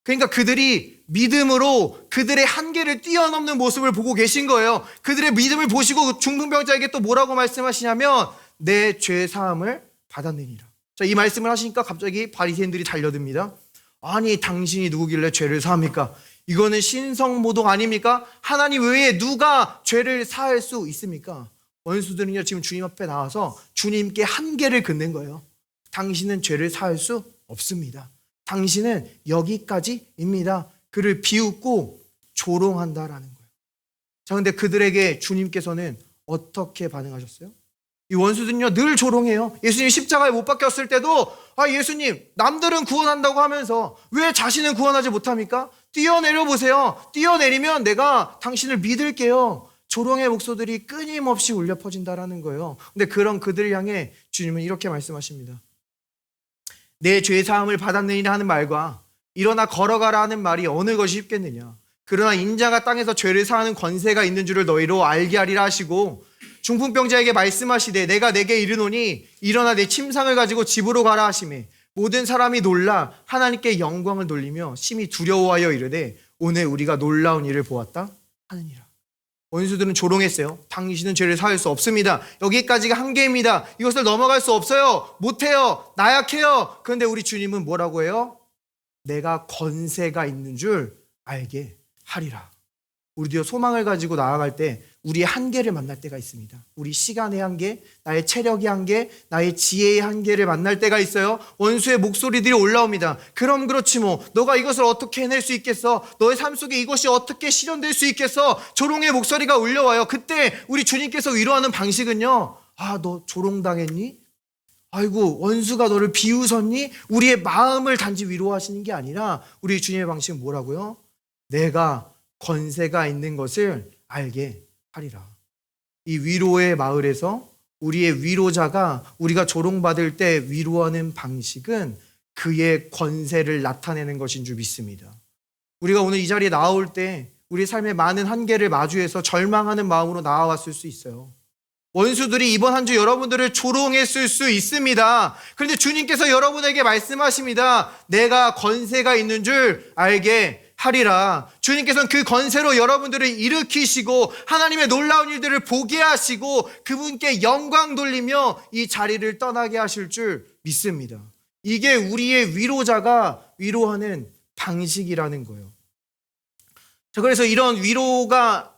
그러니까 그들이 믿음으로 그들의 한계를 뛰어넘는 모습을 보고 계신 거예요. 그들의 믿음을 보시고 중풍병자에게 또 뭐라고 말씀하시냐면 내 죄 사함을 받았느니라. 자, 이 말씀을 하시니까 갑자기 바리새인들이 달려듭니다. 아니 당신이 누구길래 죄를 사합니까? 이거는 신성모독 아닙니까? 하나님 외에 누가 죄를 사할 수 있습니까? 원수들은요 지금 주님 앞에 나와서 주님께 한계를 긋는 거예요. 당신은 죄를 사할 수 없습니다. 당신은 여기까지입니다. 그를 비웃고 조롱한다라는 거예요. 자, 근데 그들에게 주님께서는 어떻게 반응하셨어요? 이 원수들은요 늘 조롱해요. 예수님 십자가에 못 박혔을 때도 예수님 남들은 구원한다고 하면서 왜 자신은 구원하지 못합니까? 뛰어내려 보세요. 뛰어내리면 내가 당신을 믿을게요. 조롱의 목소들이 끊임없이 울려 퍼진다라는 거예요. 근데 그런 그들을 향해 주님은 이렇게 말씀하십니다. 내 죄 사함을 받았느니라 하는 말과 일어나 걸어가라 하는 말이 어느 것이 쉽겠느냐. 그러나 인자가 땅에서 죄를 사하는 권세가 있는 줄을 너희로 알게 하리라 하시고 중풍병자에게 말씀하시되 내가 내게 이르노니 일어나 내 침상을 가지고 집으로 가라 하시매 모든 사람이 놀라 하나님께 영광을 돌리며 심히 두려워하여 이르되 오늘 우리가 놀라운 일을 보았다 하느니라. 원수들은 조롱했어요. 당신은 죄를 사할 수 없습니다. 여기까지가 한계입니다. 이것을 넘어갈 수 없어요. 못해요. 나약해요. 그런데 우리 주님은 뭐라고 해요? 내가 권세가 있는 줄 알게 하리라. 우리도 소망을 가지고 나아갈 때 우리의 한계를 만날 때가 있습니다. 우리 시간의 한계, 나의 체력의 한계, 나의 지혜의 한계를 만날 때가 있어요. 원수의 목소리들이 올라옵니다. 그럼 그렇지 뭐 너가 이것을 어떻게 해낼 수 있겠어? 너의 삶 속에 이것이 어떻게 실현될 수 있겠어? 조롱의 목소리가 울려와요. 그때 우리 주님께서 위로하는 방식은요, 너 조롱당했니? 아이고 원수가 너를 비웃었니? 우리의 마음을 단지 위로하시는 게 아니라 우리 주님의 방식은 뭐라고요? 내가 권세가 있는 것을 알게 하리라. 이 위로의 마을에서 우리의 위로자가 우리가 조롱받을 때 위로하는 방식은 그의 권세를 나타내는 것인 줄 믿습니다. 우리가 오늘 이 자리에 나올 때 우리 삶의 많은 한계를 마주해서 절망하는 마음으로 나와왔을 수 있어요. 원수들이 이번 한 주 여러분들을 조롱했을 수 있습니다. 그런데 주님께서 여러분에게 말씀하십니다. 내가 권세가 있는 줄 알게 하리라. 주님께서는 그 권세로 여러분들을 일으키시고 하나님의 놀라운 일들을 보게 하시고 그분께 영광 돌리며 이 자리를 떠나게 하실 줄 믿습니다. 이게 우리의 위로자가 위로하는 방식이라는 거예요. 자, 그래서 이런 위로가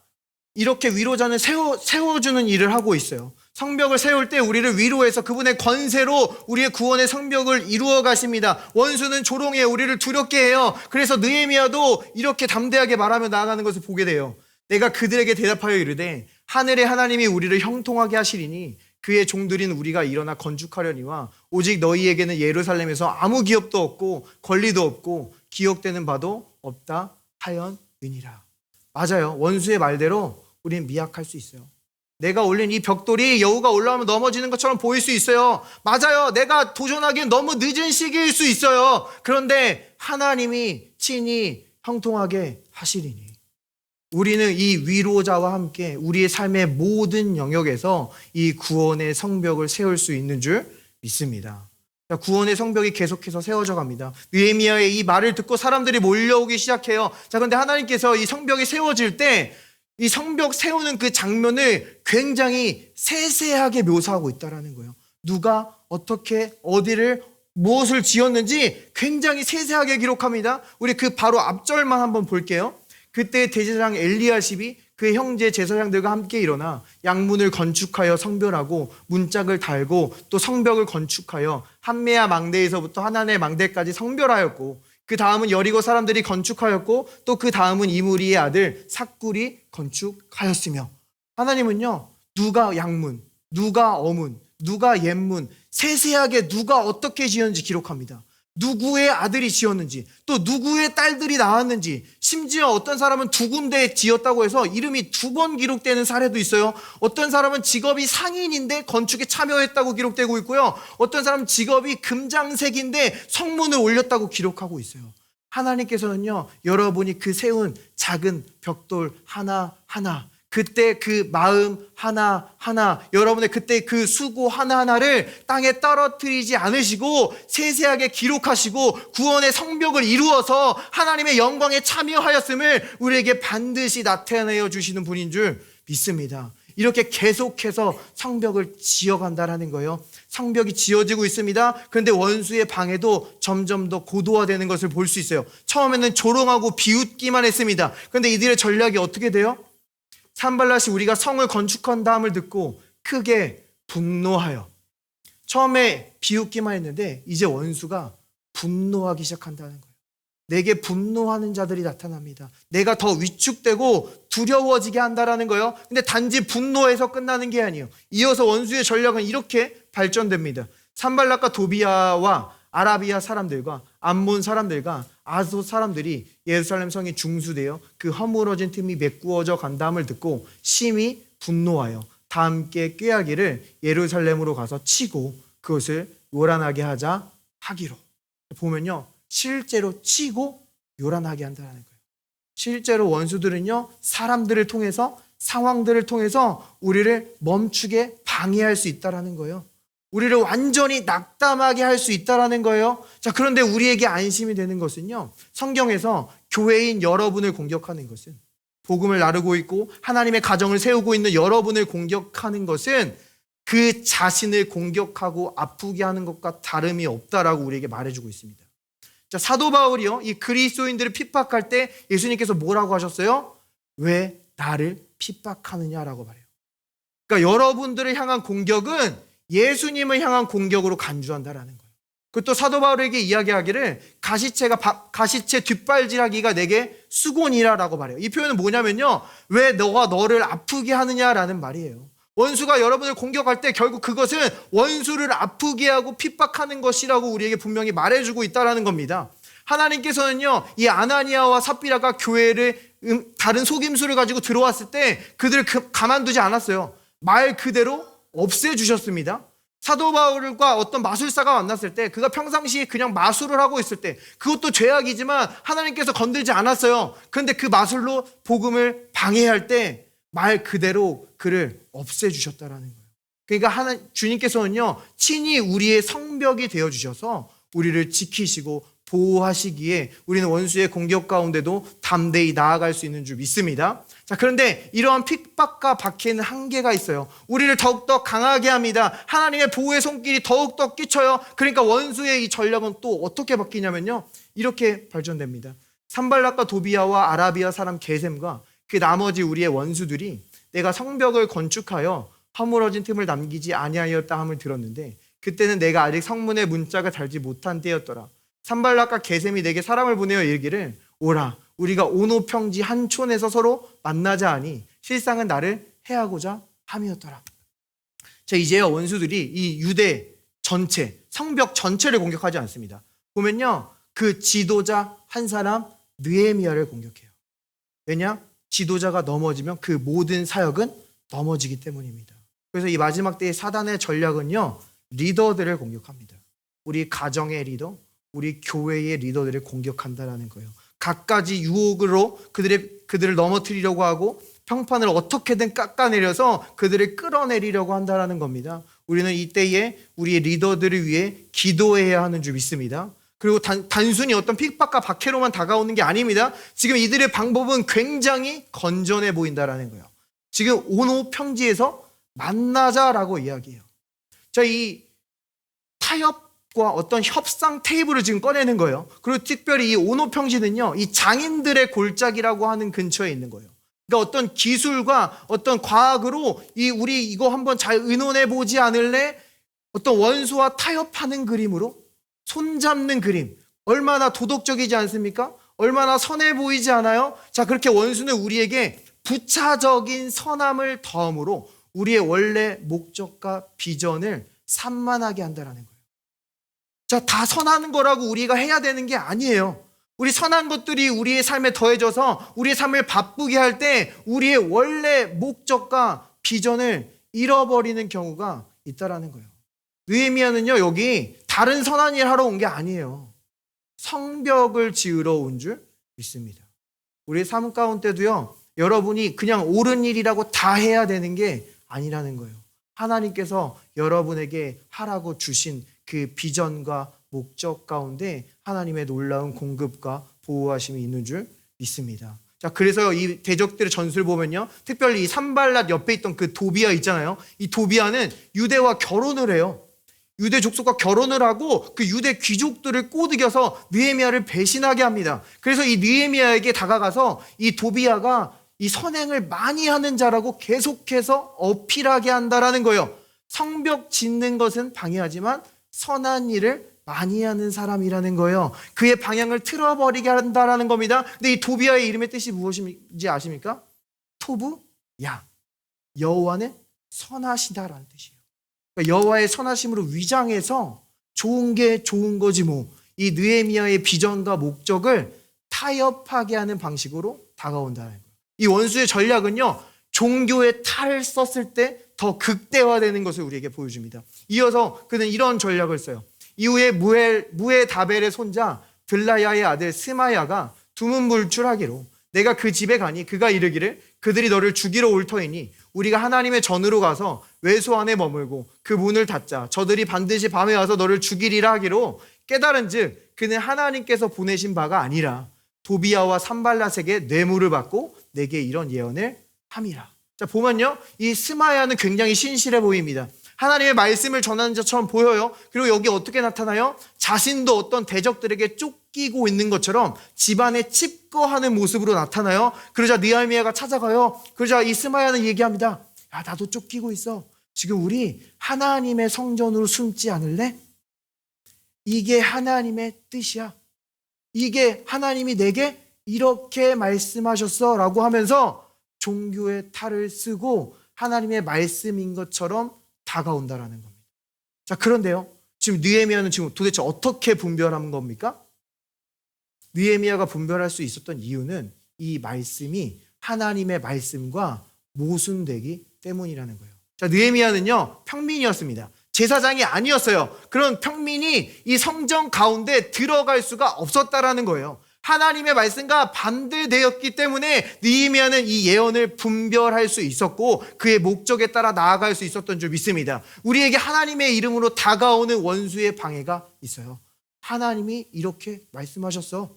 이렇게 위로자는 세워주는 일을 하고 있어요. 성벽을 세울 때 우리를 위로해서 그분의 권세로 우리의 구원의 성벽을 이루어 가십니다. 원수는 조롱해 우리를 두렵게 해요. 그래서 느헤미야도 이렇게 담대하게 말하며 나아가는 것을 보게 돼요. 내가 그들에게 대답하여 이르되 하늘의 하나님이 우리를 형통하게 하시리니 그의 종들인 우리가 일어나 건축하려니와 오직 너희에게는 예루살렘에서 아무 기업도 없고 권리도 없고 기억되는 바도 없다 하였느니라. 맞아요. 원수의 말대로 우리는 미약할 수 있어요. 내가 올린 이 벽돌이 여우가 올라오면 넘어지는 것처럼 보일 수 있어요. 맞아요. 내가 도전하기엔 너무 늦은 시기일 수 있어요. 그런데 하나님이 친히 형통하게 하시리니 우리는 이 위로자와 함께 우리의 삶의 모든 영역에서 이 구원의 성벽을 세울 수 있는 줄 믿습니다. 구원의 성벽이 계속해서 세워져 갑니다. 느헤미야의 이 말을 듣고 사람들이 몰려오기 시작해요. 자, 그런데 하나님께서 이 성벽이 세워질 때 이 성벽 세우는 그 장면을 굉장히 세세하게 묘사하고 있다는 거예요. 누가 어떻게 어디를 무엇을 지었는지 굉장히 세세하게 기록합니다. 우리 그 바로 앞절만 한번 볼게요. 그때 대제사장 엘리야십이 그의 형제 제사장들과 함께 일어나 양문을 건축하여 성별하고 문짝을 달고 또 성벽을 건축하여 한메아 망대에서부터 하나네 망대까지 성별하였고 그 다음은 여리고 사람들이 건축하였고 또 그 다음은 이무리의 아들 삭굴이 건축하였으며 하나님은요 누가 양문, 누가 어문, 누가 옛문 세세하게 누가 어떻게 지었는지 기록합니다. 누구의 아들이 지었는지 또 누구의 딸들이 나왔는지 심지어 어떤 사람은 2군데 지었다고 해서 이름이 2번 기록되는 사례도 있어요. 어떤 사람은 직업이 상인인데 건축에 참여했다고 기록되고 있고요. 어떤 사람은 직업이 금장색인데 성문을 올렸다고 기록하고 있어요. 하나님께서는요 여러분이 그 세운 작은 벽돌 하나하나 그때 그 마음 하나하나 여러분의 그때 그 수고 하나하나를 땅에 떨어뜨리지 않으시고 세세하게 기록하시고 구원의 성벽을 이루어서 하나님의 영광에 참여하였음을 우리에게 반드시 나타내어 주시는 분인 줄 믿습니다. 이렇게 계속해서 성벽을 지어간다는 거예요. 성벽이 지어지고 있습니다. 그런데 원수의 방해도 점점 더 고도화되는 것을 볼 수 있어요. 처음에는 조롱하고 비웃기만 했습니다. 그런데 이들의 전략이 어떻게 돼요? 산발랏이 우리가 성을 건축한다함을 듣고 크게 분노하여 처음에 비웃기만 했는데 이제 원수가 분노하기 시작한다는 거예요. 내게 분노하는 자들이 나타납니다. 내가 더 위축되고 두려워지게 한다는 거예요. 근데 단지 분노해서 끝나는 게 아니에요. 이어서 원수의 전략은 이렇게 발전됩니다. 산발랏과 도비아와 아라비아 사람들과 암몬 사람들과 아소 사람들이 예루살렘 성이 중수되어 그 허물어진 틈이 메꾸어져 간다함을 듣고 심히 분노하여 다 함께 꾀하기를 예루살렘으로 가서 치고 그것을 요란하게 하자 하기로. 보면요 실제로 치고 요란하게 한다는 거예요. 실제로 원수들은요 사람들을 통해서 상황들을 통해서 우리를 멈추게 방해할 수 있다는 거예요. 우리를 완전히 낙담하게 할 수 있다는 거예요. 자, 그런데 우리에게 안심이 되는 것은요 성경에서 교회인 여러분을 공격하는 것은 복음을 나르고 있고 하나님의 가정을 세우고 있는 여러분을 공격하는 것은 그 자신을 공격하고 아프게 하는 것과 다름이 없다라고 우리에게 말해주고 있습니다. 자, 사도 바울이요 이 그리스도인들을 핍박할 때 예수님께서 뭐라고 하셨어요? 왜 나를 핍박하느냐라고 말해요. 그러니까 여러분들을 향한 공격은 예수님을 향한 공격으로 간주한다라는 거예요. 그것도 사도 바울에게 이야기하기를 가시체 뒷발질하기가 내게 수곤이라라고 말해요. 이 표현은 뭐냐면요 왜 너가 너를 아프게 하느냐라는 말이에요. 원수가 여러분을 공격할 때 결국 그것은 원수를 아프게 하고 핍박하는 것이라고 우리에게 분명히 말해주고 있다는 겁니다. 하나님께서는요 이 아나니아와 삽비라가 교회를 다른 속임수를 가지고 들어왔을 때 그들을 가만두지 않았어요. 말 그대로 없애주셨습니다. 사도 바울과 어떤 마술사가 만났을 때 그가 평상시에 그냥 마술을 하고 있을 때 그것도 죄악이지만 하나님께서 건들지 않았어요. 그런데 그 마술로 복음을 방해할 때 말 그대로 그를 없애주셨다는 거예요. 그러니까 주님께서는요 친히 우리의 성벽이 되어주셔서 우리를 지키시고 보호하시기에 우리는 원수의 공격 가운데도 담대히 나아갈 수 있는 줄 믿습니다. 자, 그런데 이러한 핍박과 박해는 한계가 있어요. 우리를 더욱더 강하게 합니다. 하나님의 보호의 손길이 더욱더 끼쳐요. 그러니까 원수의 이 전략은 또 어떻게 바뀌냐면요 이렇게 발전됩니다. 산발랏과 도비아와 아라비아 사람 게셈과 그 나머지 우리의 원수들이 내가 성벽을 건축하여 허물어진 틈을 남기지 아니하였다 함을 들었는데 그때는 내가 아직 성문의 문짝을 달지 못한 때였더라. 산발랏과 게셈이 내게 사람을 보내어 이르기를 오라 우리가 오노평지 한 촌에서 서로 만나자 하니 실상은 나를 해하고자 함이었더라. 자, 이제요 원수들이 이 유대 전체 성벽 전체를 공격하지 않습니다. 보면요 그 지도자 한 사람 느헤미야를 공격해요. 왜냐? 지도자가 넘어지면 그 모든 사역은 넘어지기 때문입니다. 그래서 이 마지막 때의 사단의 전략은요, 리더들을 공격합니다. 우리 가정의 리더, 우리 교회의 리더들을 공격한다라는 거예요. 갖가지 유혹으로 그들을 넘어뜨리려고 하고 평판을 어떻게든 깎아내려서 그들을 끌어내리려고 한다라는 겁니다. 우리는 이때에 우리의 리더들을 위해 기도해야 하는 줄 믿습니다. 그리고 단순히 어떤 핍박과 박해로만 다가오는 게 아닙니다. 지금 이들의 방법은 굉장히 건전해 보인다라는 거예요. 지금 온오평지에서 만나자라고 이야기해요. 자, 이 타협과 어떤 협상 테이블을 지금 꺼내는 거예요. 그리고 특별히 이 온오평지는요, 이 장인들의 골짜기라고 하는 근처에 있는 거예요. 그러니까 어떤 기술과 어떤 과학으로 우리 이거 한번 잘 의논해 보지 않을래? 어떤 원수와 타협하는 그림으로 손잡는 그림, 얼마나 도덕적이지 않습니까? 얼마나 선해 보이지 않아요? 자, 그렇게 원수는 우리에게 부차적인 선함을 더함으로 우리의 원래 목적과 비전을 산만하게 한다는 거예요. 자, 다 선하는 거라고 우리가 해야 되는 게 아니에요. 우리 선한 것들이 우리의 삶에 더해져서 우리의 삶을 바쁘게 할 때 우리의 원래 목적과 비전을 잃어버리는 경우가 있다라는 거예요. 느헤미야는요, 여기 다른 선한 일 하러 온 게 아니에요. 성벽을 지으러 온 줄 믿습니다. 우리의 삶 가운데도요, 여러분이 그냥 옳은 일이라고 다 해야 되는 게 아니라는 거예요. 하나님께서 여러분에게 하라고 주신 그 비전과 목적 가운데 하나님의 놀라운 공급과 보호하심이 있는 줄 믿습니다. 자, 그래서 이 대적들의 전술을 보면요, 특별히 이 산발랏 옆에 있던 그 도비아 있잖아요. 이 도비아는 유대와 결혼을 해요. 유대 족속과 결혼을 하고 그 유대 귀족들을 꼬드겨서 느헤미야를 배신하게 합니다. 그래서 이 느헤미야에게 다가가서 이 도비아가 이 선행을 많이 하는 자라고 계속해서 어필하게 한다라는 거예요. 성벽 짓는 것은 방해하지만 선한 일을 많이 하는 사람이라는 거예요. 그의 방향을 틀어버리게 한다라는 겁니다. 근데 이 도비아의 이름의 뜻이 무엇인지 아십니까? 토브, 야, 여호와는 선하시다라는 뜻이에요. 그러니까 여호와의 선하심으로 위장해서 좋은 게 좋은 거지 뭐. 이 느헤미야의 비전과 목적을 타협하게 하는 방식으로 다가온다는 거예요. 이 원수의 전략은요, 종교의 탈을 썼을 때 더 극대화되는 것을 우리에게 보여줍니다. 이어서 그는 이런 전략을 써요. 이후에 무에다벨의 손자 들라야의 아들 스마야가 두문불출하기로 내가 그 집에 가니 그가 이르기를 그들이 너를 죽이러 올 터이니 우리가 하나님의 전으로 가서 외소 안에 머물고 그 문을 닫자. 저들이 반드시 밤에 와서 너를 죽이리라 하기로 깨달은즉 그는 하나님께서 보내신 바가 아니라 도비야와 산발랏에게 뇌물을 받고 내게 이런 예언을 함이라. 자, 보면요, 이 스마야는 굉장히 신실해 보입니다. 하나님의 말씀을 전하는 자처럼 보여요. 그리고 여기 어떻게 나타나요? 자신도 어떤 대적들에게 쫓기고 있는 것처럼 집안에 칩거하는 모습으로 나타나요. 그러자 느헤미야가 찾아가요. 그러자 이 스마야는 얘기합니다. 야, 나도 쫓기고 있어. 지금 우리 하나님의 성전으로 숨지 않을래? 이게 하나님의 뜻이야. 이게 하나님이 내게 이렇게 말씀하셨어 라고 하면서 종교의 탈을 쓰고 하나님의 말씀인 것처럼 다가온다라는 겁니다. 자, 그런데요, 지금 느헤미야는 지금 도대체 어떻게 분별한 겁니까? 느헤미야가 분별할 수 있었던 이유는 이 말씀이 하나님의 말씀과 모순되기 때문이라는 거예요. 자, 느헤미야는요, 평민이었습니다. 제사장이 아니었어요. 그런 평민이 이 성전 가운데 들어갈 수가 없었다라는 거예요. 하나님의 말씀과 반대되었기 때문에 느헤미야는 이 예언을 분별할 수 있었고 그의 목적에 따라 나아갈 수 있었던 줄 믿습니다. 우리에게 하나님의 이름으로 다가오는 원수의 방해가 있어요. 하나님이 이렇게 말씀하셨어.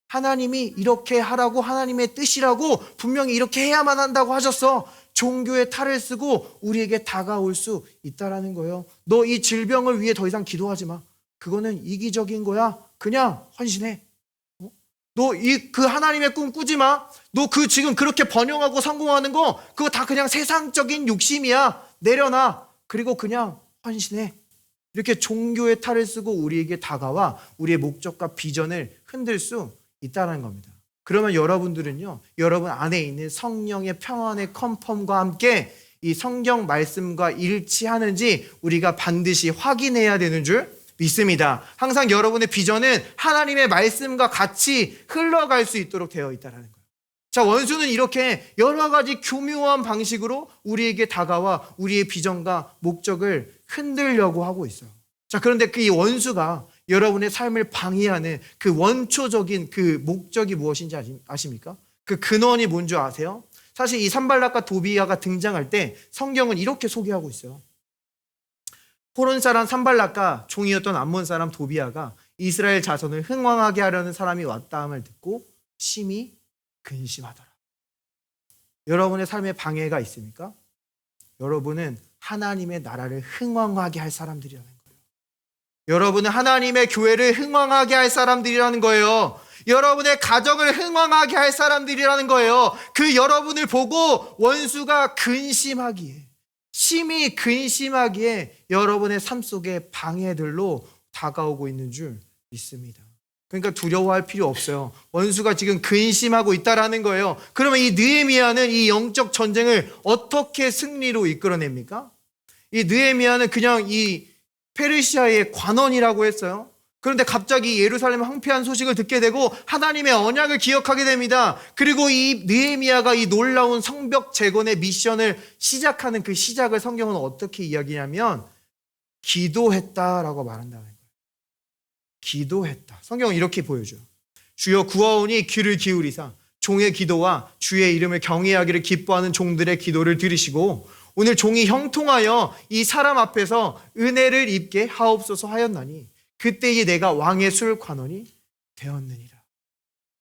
하나님이 이렇게 하라고, 하나님의 뜻이라고, 분명히 이렇게 해야만 한다고 하셨어. 종교의 탈을 쓰고 우리에게 다가올 수 있다라는 거예요. 너 이 질병을 위해 더 이상 기도하지 마. 그거는 이기적인 거야. 그냥 헌신해. 너 그 하나님의 꿈 꾸지 마. 너 지금 그렇게 번영하고 성공하는 거 그거 다 그냥 세상적인 욕심이야. 내려놔. 그리고 그냥 헌신해. 이렇게 종교의 탈을 쓰고 우리에게 다가와 우리의 목적과 비전을 흔들 수 있다는 겁니다. 그러면 여러분들은요, 여러분 안에 있는 성령의 평안의 컨펌과 함께 이 성경 말씀과 일치하는지 우리가 반드시 확인해야 되는 줄 믿습니다. 항상 여러분의 비전은 하나님의 말씀과 같이 흘러갈 수 있도록 되어 있다는 거예요. 자, 원수는 이렇게 여러 가지 교묘한 방식으로 우리에게 다가와 우리의 비전과 목적을 흔들려고 하고 있어요. 자, 그런데 그 이 원수가 여러분의 삶을 방해하는 그 원초적인 그 목적이 무엇인지 아십니까? 그 근원이 뭔지 아세요? 사실 이 산발락과 도비아가 등장할 때 성경은 이렇게 소개하고 있어요. 호론 사람 산발락과 종이었던 암몬 사람 도비아가 이스라엘 자손을 흥왕하게 하려는 사람이 왔다함을 듣고 심히 근심하더라. 여러분의 삶에 방해가 있습니까? 여러분은 하나님의 나라를 흥왕하게 할 사람들이라는 거예요. 여러분은 하나님의 교회를 흥왕하게 할 사람들이라는 거예요. 여러분의 가정을 흥왕하게 할 사람들이라는 거예요. 그 여러분을 보고 원수가 근심하기에, 심히 근심하기에 여러분의 삶 속에 방해들로 다가오고 있는 줄 믿습니다. 그러니까 두려워할 필요 없어요. 원수가 지금 근심하고 있다라는 거예요. 그러면 이 느헤미야는 이 영적 전쟁을 어떻게 승리로 이끌어냅니까? 이 느헤미야는 그냥 이 페르시아의 관원이라고 했어요. 그런데 갑자기 예루살렘 황폐한 소식을 듣게 되고 하나님의 언약을 기억하게 됩니다. 그리고 이 느헤미야가 이 놀라운 성벽 재건의 미션을 시작하는 그 시작을 성경은 어떻게 이야기하냐면 기도했다라고 말한다는 거예요. 기도했다. 성경은 이렇게 보여줘요. 주여 구하오니 귀를 기울이사 종의 기도와 주의 이름을 경외하기를 기뻐하는 종들의 기도를 들으시고 오늘 종이 형통하여 이 사람 앞에서 은혜를 입게 하옵소서 하였나니 그때에 내가 왕의 술 관원이 되었느니라.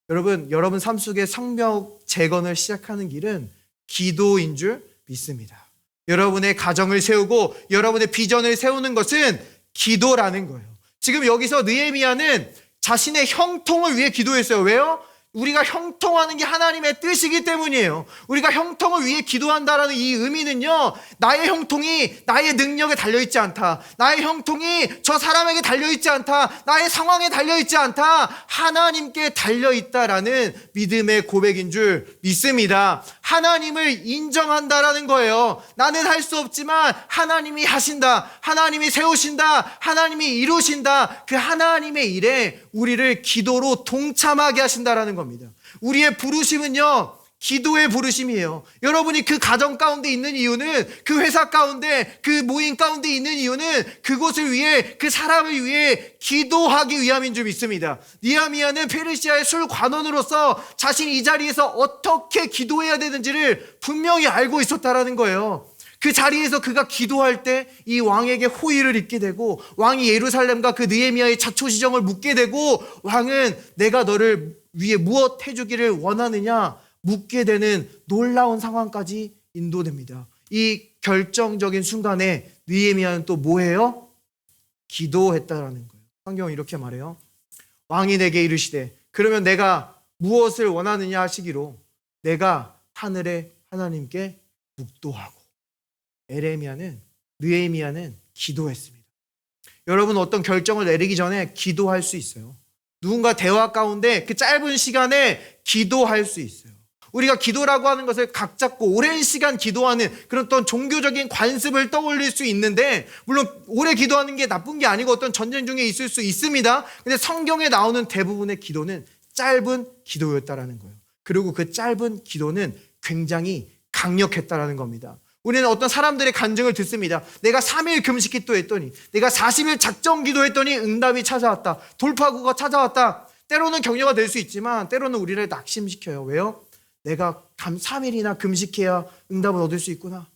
여러분 삶 속에 성벽 재건을 시작하는 길은 기도인 줄 믿습니다. 여러분의 가정을 세우고 여러분의 비전을 세우는 것은 기도라는 거예요. 지금 여기서 느헤미야는 자신의 형통을 위해 기도했어요. 왜요? 우리가 형통하는 게 하나님의 뜻이기 때문이에요. 우리가 형통을 위해 기도한다라는 이 의미는요, 나의 형통이 나의 능력에 달려있지 않다. 나의 형통이 저 사람에게 달려있지 않다. 나의 상황에 달려있지 않다. 하나님께 달려있다라는 믿음의 고백인 줄 믿습니다. 하나님을 인정한다라는 거예요. 나는 할 수 없지만 하나님이 하신다. 하나님이 세우신다. 하나님이 이루신다. 그 하나님의 일에 우리를 기도로 동참하게 하신다라는 겁니다. 우리의 부르심은요, 기도의 부르심이에요. 여러분이 그 가정 가운데 있는 이유는, 그 회사 가운데, 그 모임 가운데 있는 이유는 그곳을 위해, 그 사람을 위해 기도하기 위함인 줄 믿습니다. 느헤미야는 페르시아의 술 관원으로서 자신이 이 자리에서 어떻게 기도해야 되는지를 분명히 알고 있었다라는 거예요. 그 자리에서 그가 기도할 때 이 왕에게 호의를 입게 되고 왕이 예루살렘과 그 느헤미야의 자초지정을 묻게 되고 왕은 내가 너를 위해 무엇 해주기를 원하느냐 묻게 되는 놀라운 상황까지 인도됩니다. 이 결정적인 순간에 느헤미야는 또 뭐해요? 기도했다라는 거예요. 성경은 이렇게 말해요. 왕이 내게 이르시되 그러면 내가 무엇을 원하느냐 하시기로 내가 하늘의 하나님께 묵도하고 느헤미야는 기도했습니다. 여러분 어떤 결정을 내리기 전에 기도할 수 있어요. 누군가 대화 가운데 그 짧은 시간에 기도할 수 있어요. 우리가 기도라고 하는 것을 각 잡고 오랜 시간 기도하는 그런 어떤 종교적인 관습을 떠올릴 수 있는데, 물론 오래 기도하는 게 나쁜 게 아니고 어떤 전쟁 중에 있을 수 있습니다. 근데 성경에 나오는 대부분의 기도는 짧은 기도였다라는 거예요. 그리고 그 짧은 기도는 굉장히 강력했다라는 겁니다. 우리는 어떤 사람들의 간증을 듣습니다. 내가 3일 금식 기도했더니, 내가 40일 작정 기도했더니 응답이 찾아왔다. 돌파구가 찾아왔다. 때로는 격려가 될 수 있지만 때로는 우리를 낙심시켜요. 왜요? 내가 3일이나 금식해야 응답을 얻을 수 있구나.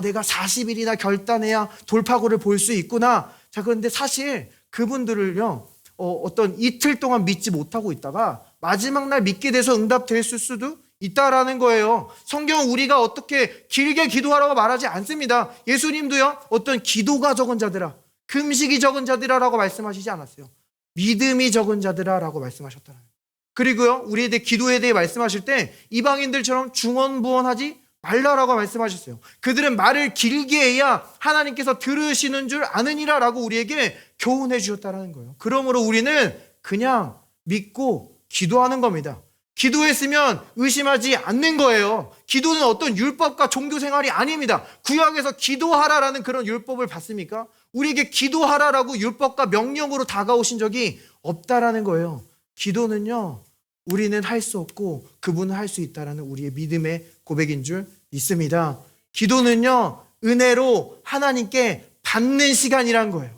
내가 40일이나 결단해야 돌파구를 볼 수 있구나. 자, 그런데 사실 그분들을요, 어떤 이틀 동안 믿지 못하고 있다가 마지막 날 믿게 돼서 응답됐을 수도 있다라는 거예요. 성경은 우리가 어떻게 길게 기도하라고 말하지 않습니다. 예수님도요, 어떤 기도가 적은 자들아, 금식이 적은 자들아라고 말씀하시지 않았어요. 믿음이 적은 자들아라고 말씀하셨다는 거예요. 그리고요, 우리에 대해 기도에 대해 말씀하실 때 이방인들처럼 중언부언하지 말라라고 말씀하셨어요. 그들은 말을 길게 해야 하나님께서 들으시는 줄 아느니라라고 우리에게 교훈해 주셨다는 거예요. 그러므로 우리는 그냥 믿고 기도하는 겁니다. 기도했으면 의심하지 않는 거예요. 기도는 어떤 율법과 종교 생활이 아닙니다. 구약에서 기도하라라는 그런 율법을 봤습니까? 우리에게 기도하라라고 율법과 명령으로 다가오신 적이 없다라는 거예요. 기도는요, 우리는 할 수 없고 그분은 할 수 있다라는 우리의 믿음의 고백인 줄 믿습니다. 기도는요, 은혜로 하나님께 받는 시간이란 거예요.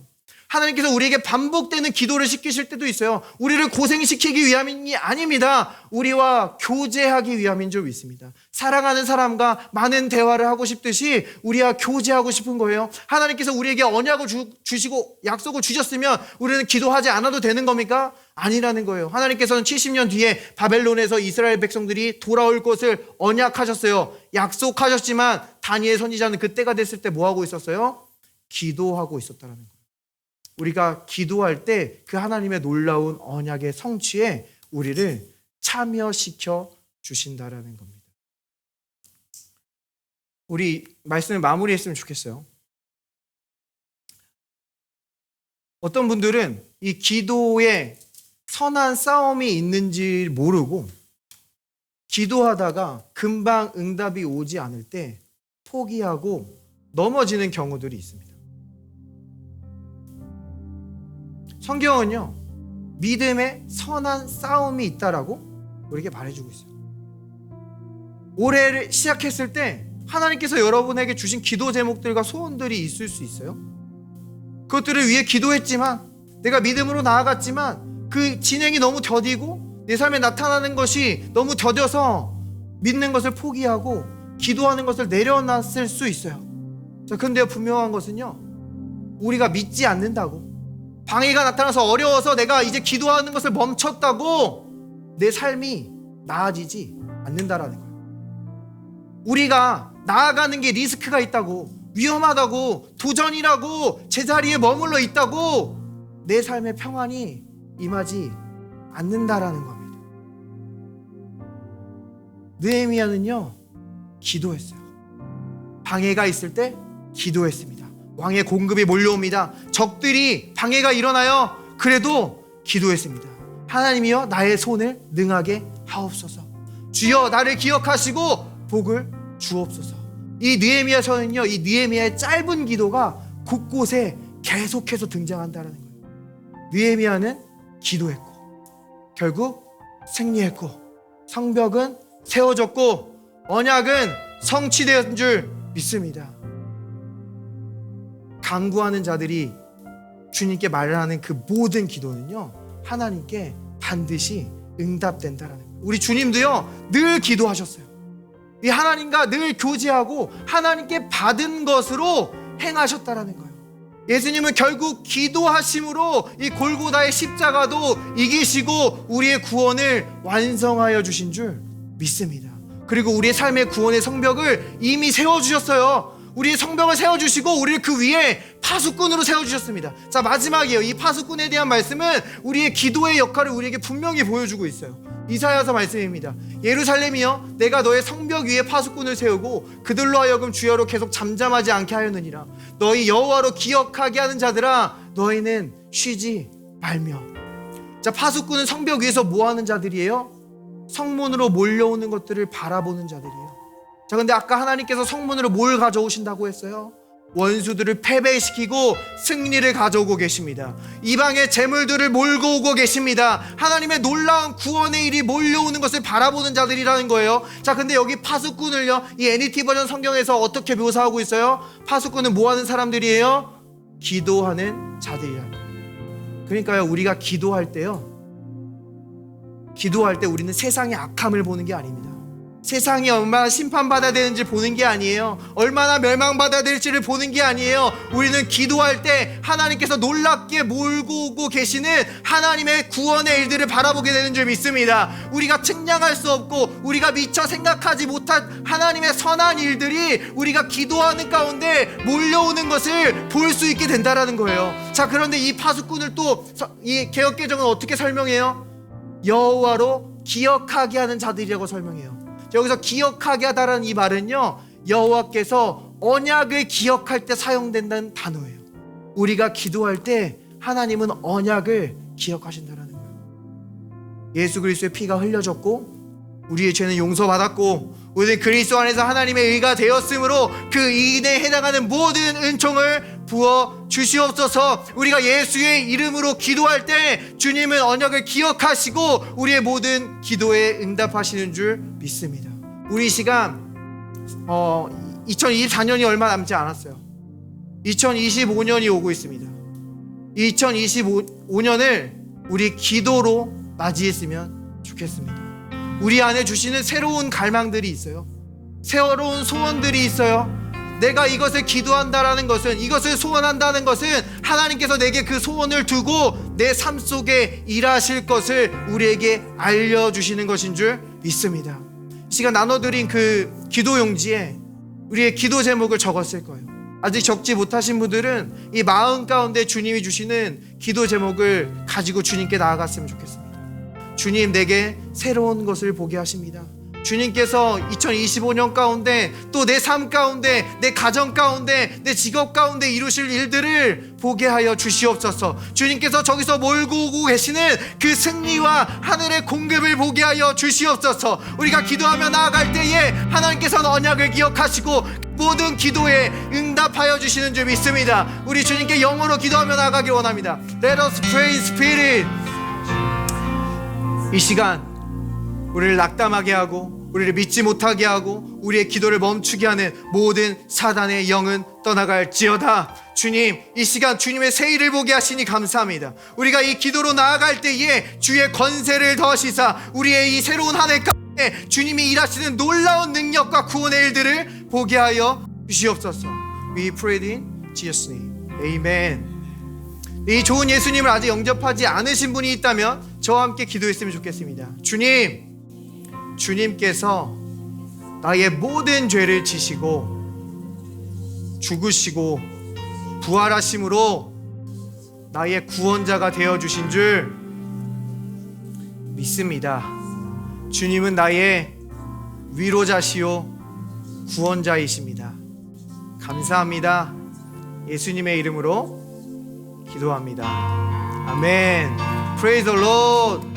하나님께서 우리에게 반복되는 기도를 시키실 때도 있어요. 우리를 고생시키기 위함이 아닙니다. 우리와 교제하기 위함인 줄 믿습니다. 사랑하는 사람과 많은 대화를 하고 싶듯이 우리와 교제하고 싶은 거예요. 하나님께서 우리에게 언약을 주시고 약속을 주셨으면 우리는 기도하지 않아도 되는 겁니까? 아니라는 거예요. 하나님께서는 70년 뒤에 바벨론에서 이스라엘 백성들이 돌아올 것을 언약하셨어요. 약속하셨지만 다니엘 선지자는 그때가 됐을 때 뭐 하고 있었어요? 기도하고 있었다는 거예요. 우리가 기도할 때 그 하나님의 놀라운 언약의 성취에 우리를 참여시켜 주신다라는 겁니다. 우리 말씀을 마무리했으면 좋겠어요. 어떤 분들은 이 기도에 선한 싸움이 있는지 모르고 기도하다가 금방 응답이 오지 않을 때 포기하고 넘어지는 경우들이 있습니다. 성경은요, 믿음에 선한 싸움이 있다라고 우리에게 말해주고 있어요. 올해를 시작했을 때 하나님께서 여러분에게 주신 기도 제목들과 소원들이 있을 수 있어요. 그것들을 위해 기도했지만, 내가 믿음으로 나아갔지만 그 진행이 너무 더디고 내 삶에 나타나는 것이 너무 더뎌서 믿는 것을 포기하고 기도하는 것을 내려놨을 수 있어요. 자, 근데 분명한 것은요, 우리가 믿지 않는다고, 방해가 나타나서 어려워서 내가 이제 기도하는 것을 멈췄다고 내 삶이 나아지지 않는다라는 거예요. 우리가 나아가는 게 리스크가 있다고, 위험하다고, 도전이라고, 제자리에 머물러 있다고 내 삶의 평안이 임하지 않는다라는 겁니다. 느헤미야는요, 기도했어요. 방해가 있을 때 기도했습니다. 왕의 공급이 몰려옵니다. 적들이 방해가 일어나요. 그래도 기도했습니다. 하나님이여, 나의 손을 능하게 하옵소서. 주여, 나를 기억하시고 복을 주옵소서. 이 느헤미야서는요, 이 느헤미야의 짧은 기도가 곳곳에 계속해서 등장한다는 거예요. 느헤미야는 기도했고 결국 승리했고 성벽은 세워졌고 언약은 성취된 줄 믿습니다. 간구하는 자들이 주님께 말하는 그 모든 기도는요, 하나님께 반드시 응답된다라는 거예요. 우리 주님도요, 늘 기도하셨어요. 이 하나님과 늘 교제하고 하나님께 받은 것으로 행하셨다라는 거예요. 예수님은 결국 기도하심으로 이 골고다의 십자가도 이기시고 우리의 구원을 완성하여 주신 줄 믿습니다. 그리고 우리의 삶의 구원의 성벽을 이미 세워주셨어요. 우리의 성벽을 세워주시고 우리를 그 위에 파수꾼으로 세워주셨습니다. 자, 마지막이에요. 이 파수꾼에 대한 말씀은 우리의 기도의 역할을 우리에게 분명히 보여주고 있어요. 이사야서 말씀입니다. 예루살렘이여, 내가 너의 성벽 위에 파수꾼을 세우고 그들로 하여금 주여로 계속 잠잠하지 않게 하였느니라. 너희 여호와로 기억하게 하는 자들아, 너희는 쉬지 말며. 자, 파수꾼은 성벽 위에서 뭐 하는 자들이에요? 성문으로 몰려오는 것들을 바라보는 자들이에요. 자, 근데 아까 하나님께서 성문으로 뭘 가져오신다고 했어요? 원수들을 패배시키고 승리를 가져오고 계십니다. 이방의 재물들을 몰고 오고 계십니다. 하나님의 놀라운 구원의 일이 몰려오는 것을 바라보는 자들이라는 거예요. 자, 근데 여기 파수꾼을요, 이 NET 버전 성경에서 어떻게 묘사하고 있어요? 파수꾼은 뭐 하는 사람들이에요? 기도하는 자들이라는 거예요. 그러니까요, 우리가 기도할 때 우리는 세상의 악함을 보는 게 아닙니다. 세상이 얼마나 심판받아야 되는지 보는 게 아니에요. 얼마나 멸망받아야 될지를 보는 게 아니에요. 우리는 기도할 때 하나님께서 놀랍게 몰고 오고 계시는 하나님의 구원의 일들을 바라보게 되는 줄 믿습니다. 우리가 측량할 수 없고 우리가 미처 생각하지 못한 하나님의 선한 일들이 우리가 기도하는 가운데 몰려오는 것을 볼 수 있게 된다라는 거예요. 자, 그런데 이 파수꾼을 또 이 개역개정은 어떻게 설명해요? 여호와로 기억하게 하는 자들이라고 설명해요. 여기서 기억하게 하다라는 이 말은요, 여호와께서 언약을 기억할 때 사용된다는 단어예요. 우리가 기도할 때 하나님은 언약을 기억하신다는 거예요. 예수 그리스도의 피가 흘려졌고 우리의 죄는 용서받았고 우리는 그리스도 안에서 하나님의 의가 되었으므로 그 의인에 해당하는 모든 은총을 부어 주시옵소서. 우리가 예수의 이름으로 기도할 때 주님은 언약을 기억하시고 우리의 모든 기도에 응답하시는 줄 믿습니다. 우리 시간 2024년이 얼마 남지 않았어요. 2025년이 오고 있습니다. 2025년을 우리 기도로 맞이했으면 좋겠습니다. 우리 안에 주시는 새로운 갈망들이 있어요. 새로운 소원들이 있어요. 내가 이것을 기도한다라는 것은, 이것을 소원한다는 것은 하나님께서 내게 그 소원을 두고 내 삶 속에 일하실 것을 우리에게 알려주시는 것인 줄 믿습니다. 시간 나눠드린 그 기도 용지에 우리의 기도 제목을 적었을 거예요. 아직 적지 못하신 분들은 이 마음 가운데 주님이 주시는 기도 제목을 가지고 주님께 나아갔으면 좋겠습니다. 주님, 내게 새로운 것을 보게 하십니다. 주님께서 2025년 가운데 또 내 삶 가운데, 내 가정 가운데, 내 직업 가운데 이루실 일들을 보게 하여 주시옵소서. 주님께서 저기서 몰고 오고 계시는 그 승리와 하늘의 공급을 보게 하여 주시옵소서. 우리가 기도하며 나아갈 때에 하나님께서는 언약을 기억하시고 모든 기도에 응답하여 주시는 줄 믿습니다. 우리 주님께 영어로 기도하며 나아가길 원합니다. Let us pray in spirit. 이 시간 우리를 낙담하게 하고 우리를 믿지 못하게 하고 우리의 기도를 멈추게 하는 모든 사단의 영은 떠나갈지어다. 주님, 이 시간 주님의 새 일을 보게 하시니 감사합니다. 우리가 이 기도로 나아갈 때에 주의 권세를 더하시사 우리의 이 새로운 한 해 가운데 주님이 일하시는 놀라운 능력과 구원의 일들을 보게 하여 주시옵소서. We prayed in Jesus' name. Amen. 이 좋은 예수님을 아직 영접하지 않으신 분이 있다면 저와 함께 기도했으면 좋겠습니다. 주님, 주님께서 나의 모든 죄를 지시고 죽으시고 부활하심으로 나의 구원자가 되어주신 줄 믿습니다. 주님은 나의 위로자시요 구원자이십니다. 감사합니다. 예수님의 이름으로 기도합니다. 아멘. Praise the Lord.